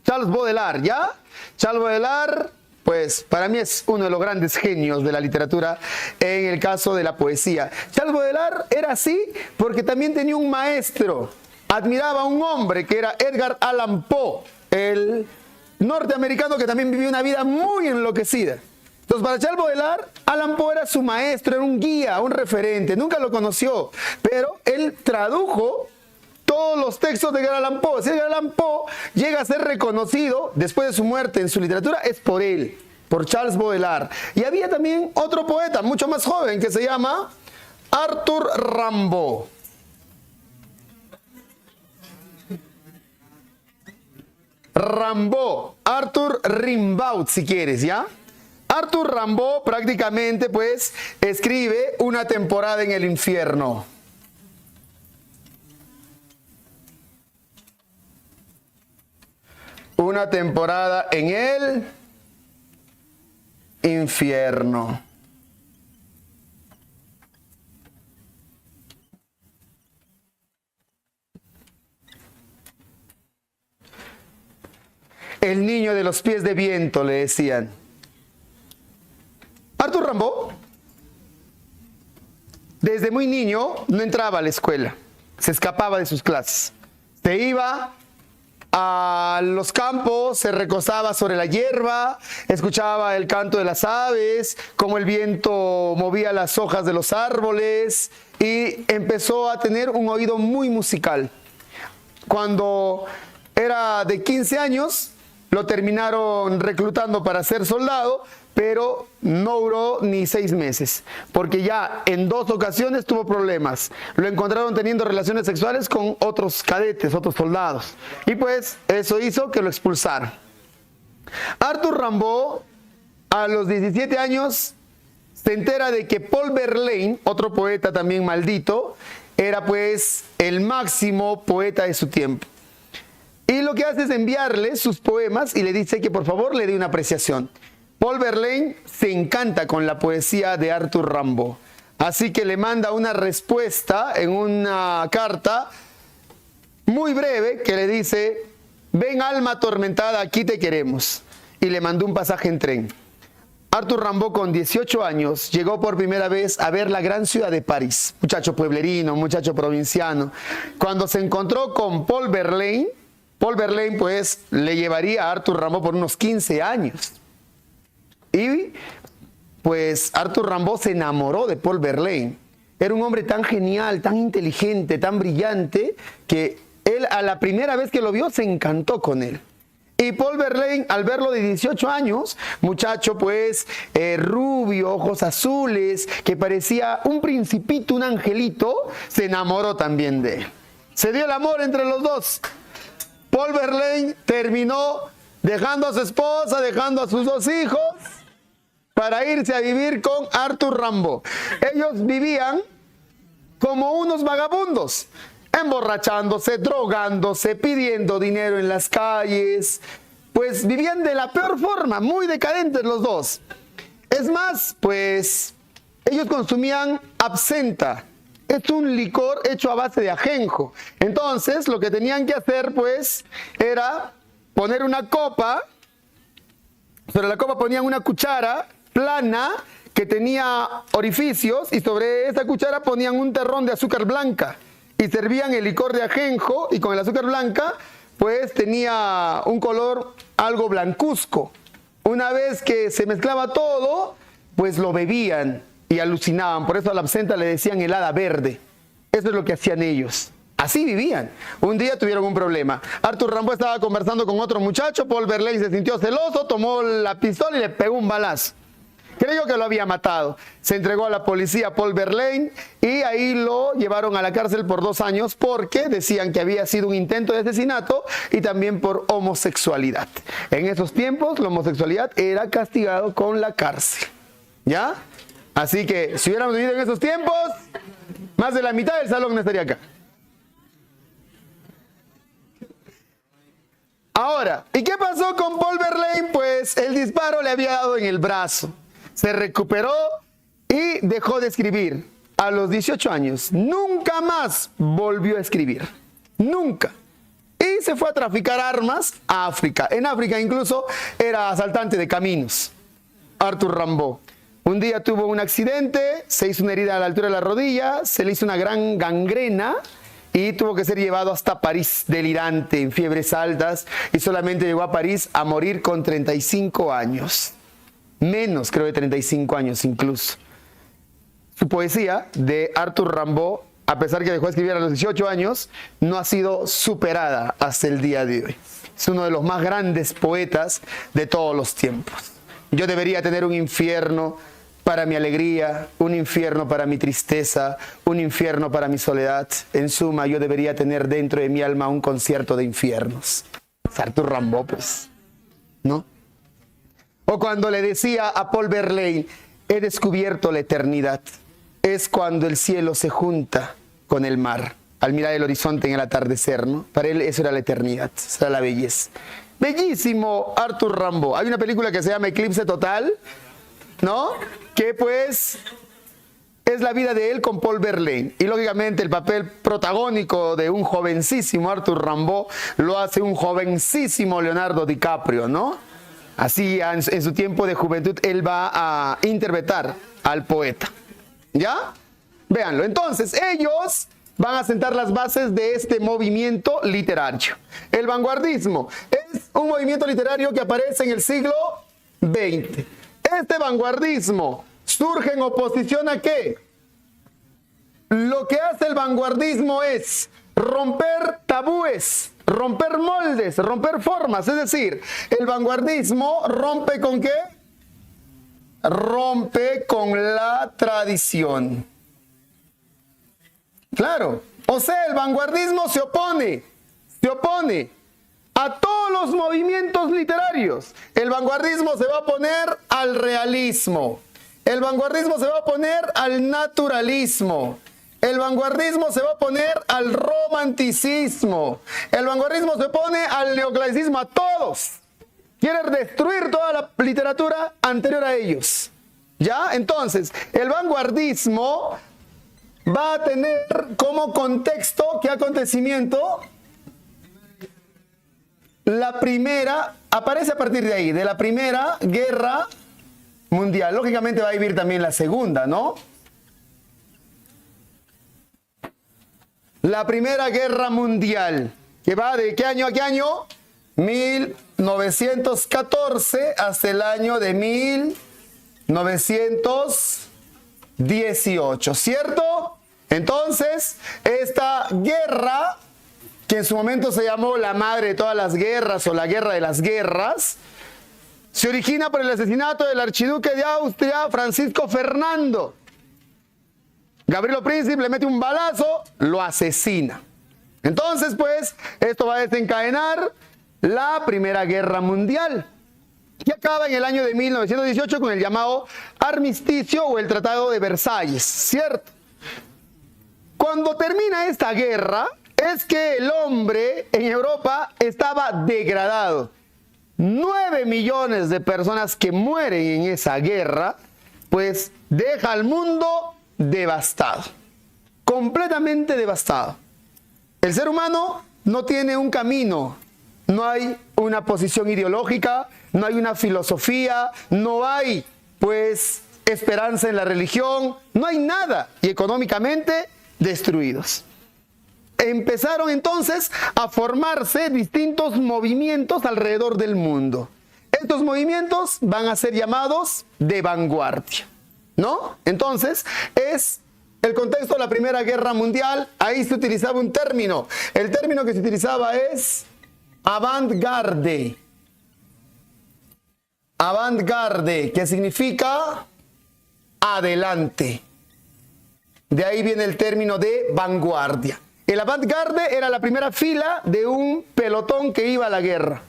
Charles Baudelaire, ¿ya? Charles Baudelaire, pues, para mí es uno de los grandes genios de la literatura en el caso de la poesía. Charles Baudelaire era así porque también tenía un maestro. Admiraba a un hombre que era Edgar Allan Poe, el norteamericano que también vivió una vida muy enloquecida. Entonces, para Charles Baudelaire, Allan Poe era su maestro, era un guía, un referente. Nunca lo conoció, pero él tradujo todos los textos de Edgar Allan Poe. Si Edgar Allan Poe llega a ser reconocido después de su muerte en su literatura, es por él, por Charles Baudelaire. Y había también otro poeta mucho más joven que se llama Arthur Rimbaud. Rimbaud, Arthur Rimbaud, si quieres, ¿ya? Arthur Rimbaud prácticamente, pues, escribe Una temporada en el infierno. Una temporada en el infierno. El niño de los pies de viento, le decían. Arthur Rimbaud, desde muy niño, no entraba a la escuela. Se escapaba de sus clases. Se iba a los campos, se recostaba sobre la hierba, escuchaba el canto de las aves, cómo el viento movía las hojas de los árboles, y empezó a tener un oído muy musical. Cuando era de 15 años, lo terminaron reclutando para ser soldado, pero no duró ni 6 meses, porque ya en 2 ocasiones tuvo problemas. Lo encontraron teniendo relaciones sexuales con otros cadetes, otros soldados, y pues eso hizo que lo expulsaran. Arthur Rimbaud, a los 17 años, se entera de que Paul Verlaine, otro poeta también maldito, era pues el máximo poeta de su tiempo. Y lo que hace es enviarle sus poemas y le dice que por favor le dé una apreciación. Paul Verlaine se encanta con la poesía de Arthur Rimbaud. Así que le manda una respuesta en una carta muy breve que le dice: ven alma atormentada, aquí te queremos. Y le mandó un pasaje en tren. Arthur Rimbaud, con 18 años, llegó por primera vez a ver la gran ciudad de París. Muchacho pueblerino, muchacho provinciano. Cuando se encontró con Paul Verlaine pues le llevaría a Arthur Rimbaud por unos 15 años. Y pues Arthur Rimbaud se enamoró de Paul Verlaine. Era un hombre tan genial, tan inteligente, tan brillante, que él a la primera vez que lo vio se encantó con él. Y Paul Verlaine, al verlo de 18 años, muchacho pues rubio, ojos azules, que parecía un principito, un angelito, se enamoró también de él. Se dio el amor entre los dos. Paul Verlaine terminó dejando a su esposa, dejando a sus 2 hijos, para irse a vivir con Arthur Rimbaud. Ellos vivían como unos vagabundos, emborrachándose, drogándose, pidiendo dinero en las calles. Pues vivían de la peor forma, muy decadentes los dos. Es más, pues ellos consumían absenta. Es un licor hecho a base de ajenjo. Entonces, lo que tenían que hacer, pues, era poner una copa. Sobre la copa ponían una cuchara plana que tenía orificios y sobre esa cuchara ponían un terrón de azúcar blanca. Y servían el licor de ajenjo y con el azúcar blanca pues tenía un color algo blancuzco. Una vez que se mezclaba todo, pues lo bebían y alucinaban. Por eso a la absenta le decían helada verde. Eso es lo que hacían ellos. Así vivían. Un día tuvieron un problema. Arthur Rimbaud estaba conversando con otro muchacho. Paul Verlaine se sintió celoso, tomó la pistola y le pegó un balazo. Creyó que lo había matado. Se entregó a la policía Paul Verlaine y ahí lo llevaron a la cárcel por 2 años porque decían que había sido un intento de asesinato y también por homosexualidad. En esos tiempos la homosexualidad era castigado con la cárcel. ¿Ya? Así que si hubiéramos vivido en esos tiempos, más de la mitad del salón no estaría acá. Ahora, ¿y qué pasó con Paul Verlaine? Pues el disparo le había dado en el brazo. Se recuperó y dejó de escribir. A los 18 años, nunca más volvió a escribir. Nunca. Y se fue a traficar armas a África. En África incluso era asaltante de caminos. Arthur Rimbaud. Un día tuvo un accidente, se hizo una herida a la altura de la rodilla, se le hizo una gran gangrena y tuvo que ser llevado hasta París, delirante, en fiebres altas, y solamente llegó a París a morir con 35 años. Menos, creo, de 35 años incluso. Su poesía de Arthur Rimbaud, a pesar que dejó de escribir a los 18 años, no ha sido superada hasta el día de hoy. Es uno de los más grandes poetas de todos los tiempos. Yo debería tener un infierno para mi alegría, un infierno para mi tristeza, un infierno para mi soledad. En suma, yo debería tener dentro de mi alma un concierto de infiernos. Es Arthur Rimbaud, pues, ¿no? O cuando le decía a Paul Verlaine, he descubierto la eternidad. Es cuando el cielo se junta con el mar, al mirar el horizonte en el atardecer, ¿no? Para él eso era la eternidad, esa era la belleza. Bellísimo Arthur Rimbaud. Hay una película que se llama Eclipse Total, ¿no? Que pues es la vida de él con Paul Verlaine. Y lógicamente el papel protagónico de un jovencísimo Arthur Rimbaud lo hace un jovencísimo Leonardo DiCaprio, ¿no? Así en su tiempo de juventud él va a interpretar al poeta. ¿Ya? Véanlo. Entonces ellos van a sentar las bases de este movimiento literario. El vanguardismo es un movimiento literario que aparece en el siglo XX. Este vanguardismo surge en oposición ¿a qué? Lo que hace el vanguardismo es romper tabúes, romper moldes, romper formas. Es decir, el vanguardismo rompe ¿con qué? Rompe con la tradición. Claro. O sea, el vanguardismo se opone a todos los movimientos literarios. El vanguardismo se va a oponer al realismo. El vanguardismo se va a oponer al naturalismo. El vanguardismo se va a oponer al romanticismo. El vanguardismo se opone al neoclasicismo, a todos. Quiere destruir toda la literatura anterior a ellos. ¿Ya? Entonces, el vanguardismo va a tener como contexto, ¿qué acontecimiento? La primera, aparece a partir de ahí, de la Primera Guerra Mundial. Lógicamente va a vivir también la Segunda, ¿no? La Primera Guerra Mundial, que va de ¿qué año a qué año? 1914 hasta el año de 1918, ¿cierto? Entonces, esta guerra que en su momento se llamó la madre de todas las guerras o la guerra de las guerras, se origina por el asesinato del archiduque de Austria, Francisco Fernando. Gabrielo Príncipe le mete un balazo, lo asesina. Entonces, pues, esto va a desencadenar la Primera Guerra Mundial, que acaba en el año de 1918 con el llamado armisticio o el Tratado de Versalles, ¿cierto? Cuando termina esta guerra, es que el hombre en Europa estaba degradado. 9 millones de personas que mueren en esa guerra, pues deja al mundo devastado, completamente devastado. El ser humano no tiene un camino, no hay una posición ideológica, no hay una filosofía, no hay, pues, esperanza en la religión, no hay nada, y económicamente destruidos. Empezaron entonces a formarse distintos movimientos alrededor del mundo. Estos movimientos van a ser llamados de vanguardia, ¿no? Entonces, es el contexto de la Primera Guerra Mundial. Ahí se utilizaba un término. El término que se utilizaba es avant-garde. Avant-garde, que significa adelante. De ahí viene el término de vanguardia. El avant-garde era la primera fila de un pelotón que iba a la guerra.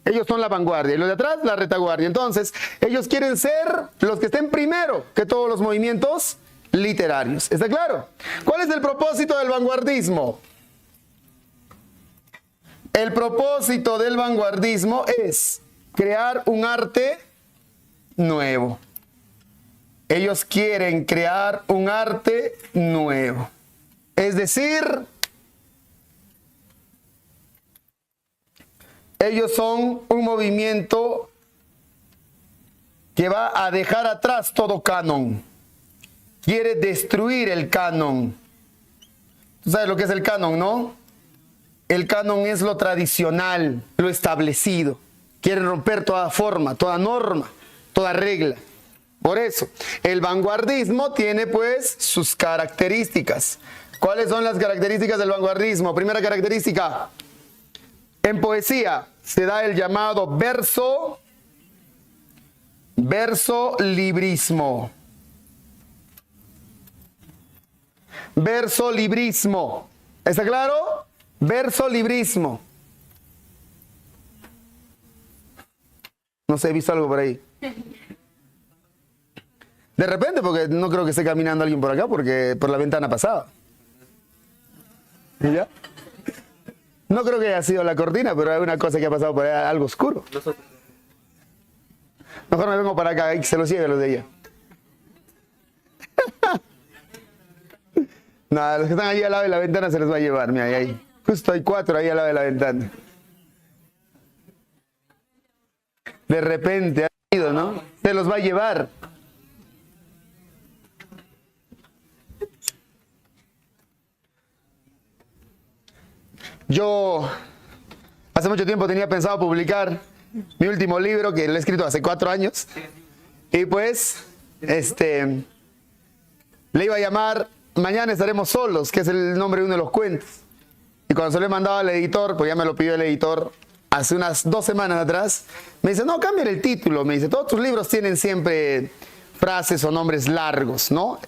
Ellos son la vanguardia y los de atrás la retaguardia. Entonces, ellos quieren ser los que estén primero que todos los movimientos literarios. ¿Está claro? ¿Cuál es el propósito del vanguardismo? El propósito del vanguardismo es crear un arte nuevo. Ellos quieren crear un arte nuevo. Es decir, ellos son un movimiento que va a dejar atrás todo canon. Quiere destruir el canon. ¿Tú sabes lo que es el canon, no? El canon es lo tradicional, lo establecido. Quieren romper toda forma, toda norma, toda regla. Por eso, el vanguardismo tiene pues sus características. ¿Cuáles son las características del vanguardismo? Primera característica, en poesía se da el llamado verso-librismo. Verso-librismo. ¿Está claro? Verso-librismo. No sé, he visto algo por ahí. De repente, porque no creo que esté caminando alguien por acá, porque por la ventana pasada. ¿Y ya? No creo que haya sido la cortina, pero hay una cosa que ha pasado por ahí, algo oscuro. Mejor me vengo para acá y que se los lleve los de ella. No, los que están ahí al lado de la ventana se les va a llevar, mira, ahí. Justo hay 4 ahí al lado de la ventana. De repente ha ido, ¿no? Se los va a llevar. Yo hace mucho tiempo tenía pensado publicar mi último libro, que lo he escrito hace 4 años. Y pues, le iba a llamar Mañana estaremos solos, que es el nombre de uno de los cuentos. Y cuando se lo he mandado al editor, pues ya me lo pidió el editor hace unas 2 semanas atrás, me dice, no, cambia el título. Me dice, todos tus libros tienen siempre frases o nombres largos, ¿no?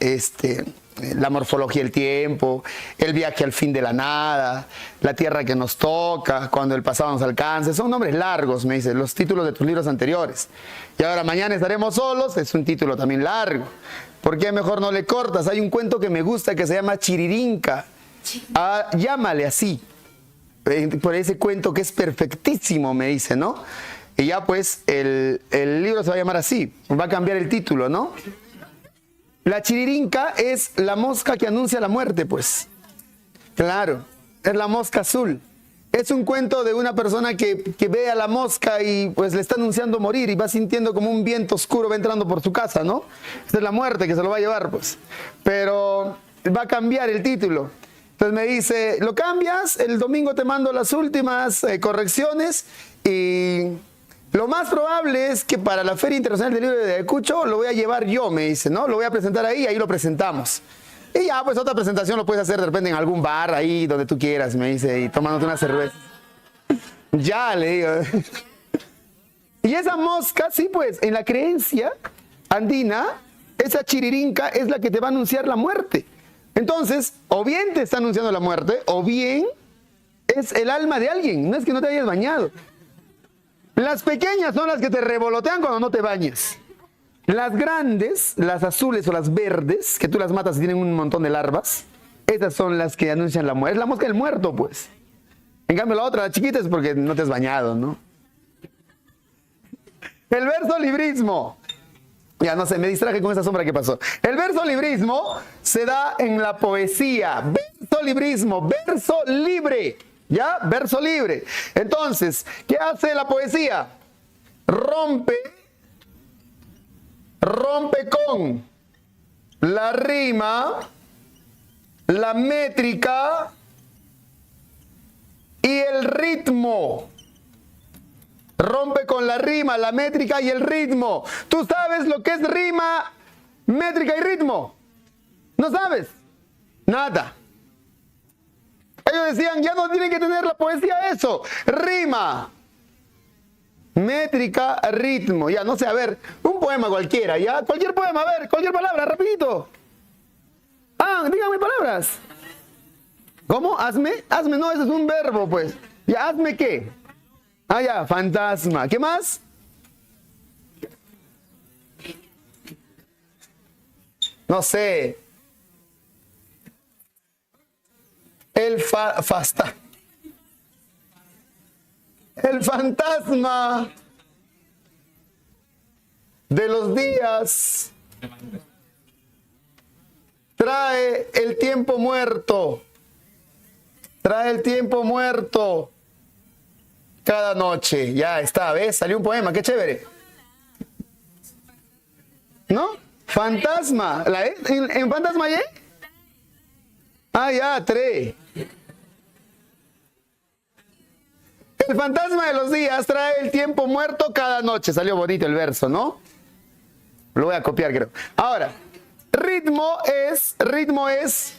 La morfología del tiempo, el viaje al fin de la nada, la tierra que nos toca, cuando el pasado nos alcance, son nombres largos, me dice, los títulos de tus libros anteriores. Y ahora Mañana estaremos solos, es un título también largo. ¿Por qué mejor no le cortas? Hay un cuento que me gusta que se llama Chiririnca. Ah, llámale así. Por ese cuento que es perfectísimo, me dice, ¿no? Y ya pues el libro se va a llamar así, va a cambiar el título, ¿no? La chiririnca es la mosca que anuncia la muerte, pues. Claro, es la mosca azul. Es un cuento de una persona que ve a la mosca y pues le está anunciando morir y va sintiendo como un viento oscuro va entrando por su casa, ¿no? Esta es la muerte que se lo va a llevar, pues. Pero va a cambiar el título. Entonces me dice, ¿lo cambias? El domingo te mando las últimas correcciones y lo más probable es que para la Feria Internacional del Libro de Ayacucho lo voy a llevar yo, me dice, ¿no? Lo voy a presentar ahí lo presentamos. Y ya, pues otra presentación lo puedes hacer de repente en algún bar ahí donde tú quieras, me dice, y tomándote una cerveza. Ya, le digo. Y esa mosca, sí, pues, en la creencia andina, esa chiririnca es la que te va a anunciar la muerte. Entonces, o bien te está anunciando la muerte, o bien es el alma de alguien. No es que no te hayas bañado. Las pequeñas son las que te revolotean cuando no te bañas. Las grandes, las azules o las verdes, que tú las matas y tienen un montón de larvas, esas son las que anuncian la muerte. Es la mosca del muerto, pues. En cambio, la otra, la chiquita, es porque no te has bañado, ¿no? El verso librismo. Ya no sé, me distraje con esa sombra que pasó. El verso librismo se da en la poesía. Verso librismo, verso libre. ¿Ya? Verso libre. Entonces, ¿qué hace la poesía? Rompe con la rima, la métrica y el ritmo. Rompe con la rima, la métrica y el ritmo. ¿Tú sabes lo que es rima, métrica y ritmo? ¿No sabes? Nada. Ellos decían, ya no tienen que tener la poesía eso. Rima, métrica, ritmo. Ya, no sé, a ver, un poema cualquiera, ¿ya? Cualquier poema, a ver, cualquier palabra, rapidito. Ah, dígame palabras. ¿Cómo? Hazme, no, ese es un verbo, pues. Ya, hazme qué. Ah, ya, fantasma. ¿Qué más? No sé. El fantasma de los días trae el tiempo muerto. Trae el tiempo muerto cada noche. Ya está, ¿ves? Salió un poema, qué chévere. ¿No? Fantasma. ¿La E? ¿En fantasma ya? Ah, ya, 3. El fantasma de los días trae el tiempo muerto cada noche. Salió bonito el verso, ¿no? Lo voy a copiar, creo. Ahora, ritmo es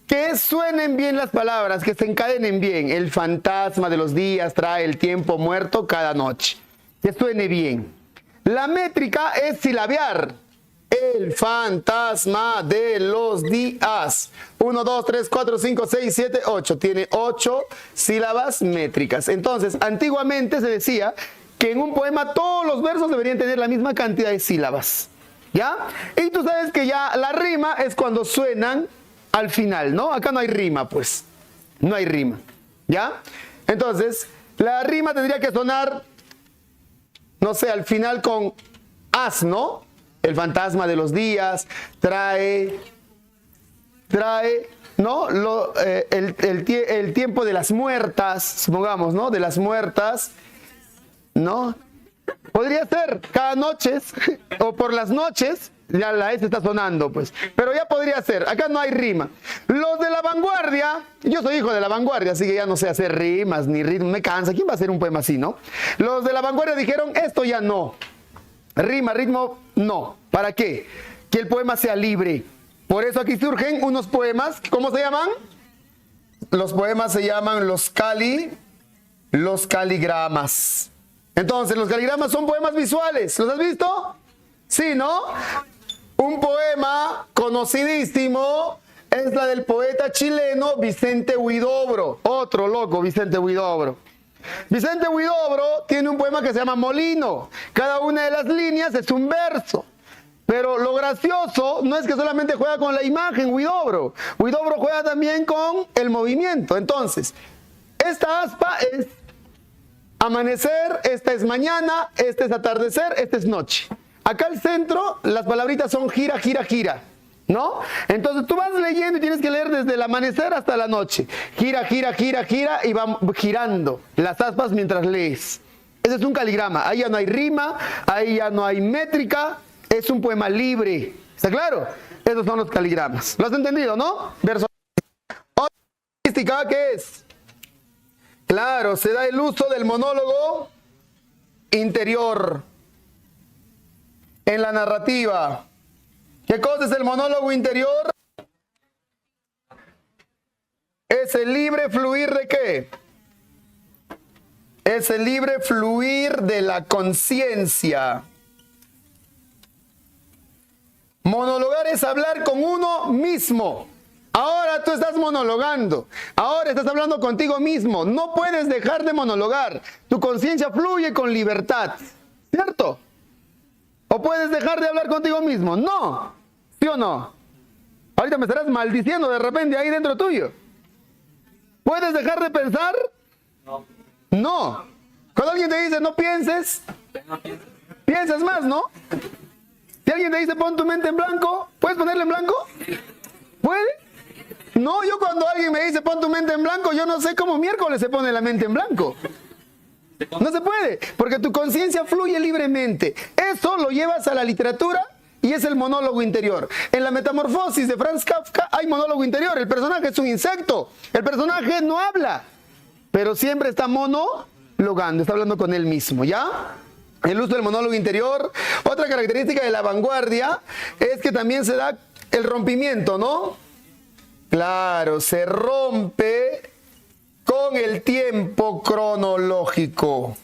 que suenen bien las palabras, que se encadenen bien. El fantasma de los días trae el tiempo muerto cada noche. Que suene bien. La métrica es silabear. El fantasma de los días. 1, 2, 3, 4, 5, 6, 7, 8. Tiene 8 sílabas métricas. Entonces, antiguamente se decía que en un poema todos los versos deberían tener la misma cantidad de sílabas. ¿Ya? Y tú sabes que ya la rima es cuando suenan al final, ¿no? Acá no hay rima, pues. No hay rima. ¿Ya? Entonces, la rima tendría que sonar, no sé, al final con as, ¿no? El fantasma de los días trae, ¿no? El tiempo de las muertas, supongamos, ¿no? De las muertas, ¿no? Podría ser cada noche o por las noches, ya la S está sonando, pues. Pero ya podría ser, acá no hay rima. Los de la vanguardia, yo soy hijo de la vanguardia, así que ya no sé hacer rimas ni ritmo, me cansa. ¿Quién va a hacer un poema así, no? Los de la vanguardia dijeron, esto ya no. Rima, ritmo, no. ¿Para qué? Que el poema sea libre. Por eso aquí surgen unos poemas, ¿cómo se llaman? Los poemas se llaman los caligramas. Entonces, los caligramas son poemas visuales. ¿Los has visto? Sí, ¿no? Un poema conocidísimo es la del poeta chileno Vicente Huidobro. Otro loco, Vicente Huidobro. Vicente Huidobro tiene un poema que se llama Molino. Cada una de las líneas es un verso. Pero lo gracioso no es que solamente juega con la imagen Huidobro. Huidobro juega también con el movimiento. Entonces, esta aspa es amanecer, esta es mañana, este es atardecer, esta es noche. Acá al centro, las palabritas son gira, gira, gira, ¿no? Entonces tú vas leyendo y tienes que leer desde el amanecer hasta la noche. Gira, gira, gira, gira y va girando las aspas mientras lees. Ese es un caligrama. Ahí ya no hay rima, ahí ya no hay métrica. Es un poema libre. ¿Está claro? Esos son los caligramas. ¿Lo has entendido, no? Verso. Otra característica, ¿qué es? Claro, se da el uso del monólogo interior en la narrativa. ¿Qué cosa es el monólogo interior? Es el libre fluir ¿de qué? Es el libre fluir de la conciencia. Monologar es hablar con uno mismo. Ahora tú estás monologando. Ahora estás hablando contigo mismo. No puedes dejar de monologar. Tu conciencia fluye con libertad. ¿Cierto? ¿O puedes dejar de hablar contigo mismo? No. ¿Sí o no? Ahorita me estarás maldiciendo de repente ahí dentro tuyo. ¿Puedes dejar de pensar? No. Cuando alguien te dice no pienses, piensas más, ¿no? Si alguien te dice pon tu mente en blanco, ¿puedes ponerla en blanco? ¿Puede? No, yo cuando alguien me dice pon tu mente en blanco, yo no sé cómo miércoles se pone la mente en blanco. No se puede, porque tu conciencia fluye libremente. Eso lo llevas a la literatura y es el monólogo interior. En la Metamorfosis de Franz Kafka hay monólogo interior. El personaje es un insecto. El personaje no habla, pero siempre está monologando, está hablando con él mismo, ¿ya? El uso del monólogo interior. Otra característica de la vanguardia es que también se da el rompimiento, ¿no? Claro, se rompe con el tiempo cronológico.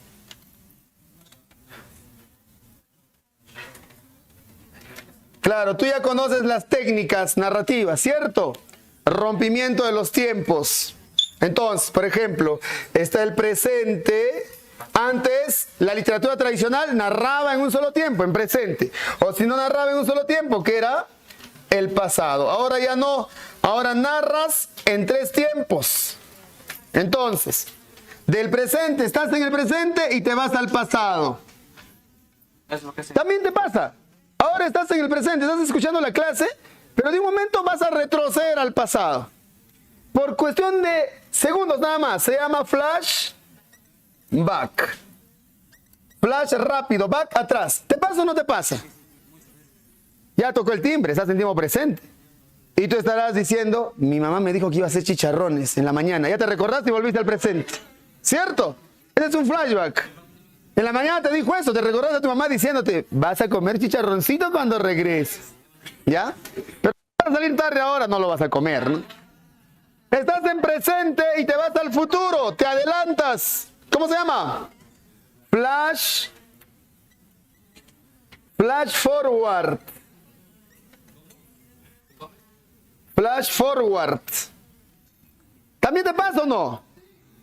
Claro, tú ya conoces las técnicas narrativas, ¿cierto? Rompimiento de los tiempos. Entonces, por ejemplo, está el presente. Antes, la literatura tradicional narraba en un solo tiempo, en presente. O si no narraba en un solo tiempo, que era el pasado. Ahora ya no. Ahora narras en 3 tiempos. Entonces, del presente, estás en el presente y te vas al pasado. También te pasa. Ahora estás en el presente, estás escuchando la clase, pero de un momento vas a retroceder al pasado. Por cuestión de segundos nada más. Se llama flash back. Flash rápido, back atrás. ¿Te pasa o no te pasa? Ya tocó el timbre, estás en tiempo presente. Y tú estarás diciendo, mi mamá me dijo que iba a hacer chicharrones en la mañana. Ya te recordaste y volviste al presente. ¿Cierto? Ese es un flashback. En la mañana te dijo eso, te recordaste a tu mamá diciéndote, vas a comer chicharroncito cuando regreses. ¿Ya? Pero vas a salir tarde ahora, no lo vas a comer, ¿no? Estás en presente y te vas al futuro, te adelantas. ¿Cómo se llama? Flash forward. Flash forward. ¿También te pasa o no?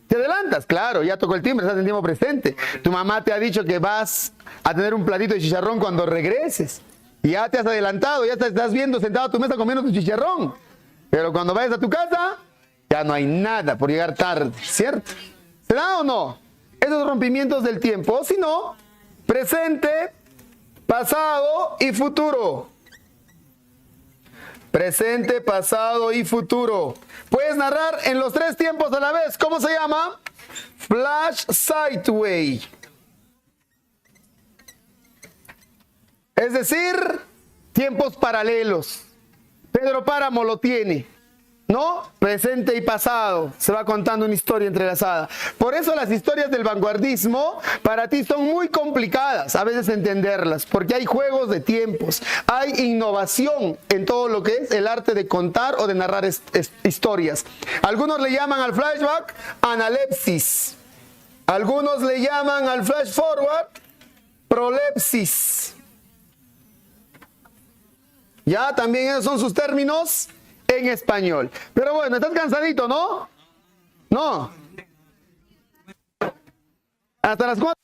¿Te adelantas? Claro, ya tocó el timbre, estás en tiempo presente. Tu mamá te ha dicho que vas a tener un platito de chicharrón cuando regreses. Y ya te has adelantado, ya te estás viendo sentado a tu mesa comiendo tu chicharrón. Pero cuando vayas a tu casa, ya no hay nada por llegar tarde, ¿cierto? ¿Se da o no? Esos rompimientos del tiempo. O si no, presente, pasado y futuro. Presente, pasado y futuro. Puedes narrar en los 3 tiempos a la vez. ¿Cómo se llama? Flash sideway. Es decir, tiempos paralelos. Pedro Páramo lo tiene, ¿no? Presente y pasado. Se va contando una historia entrelazada. Por eso las historias del vanguardismo para ti son muy complicadas a veces entenderlas, porque hay juegos de tiempos, hay innovación en todo lo que es el arte de contar o de narrar historias. Algunos le llaman al flashback analepsis. Algunos le llaman al flash forward prolepsis. Ya, también esos son sus términos en español. Pero bueno, estás cansadito, ¿no? No. Hasta las 4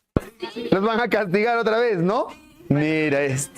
nos van a castigar otra vez, ¿no? Mira esto.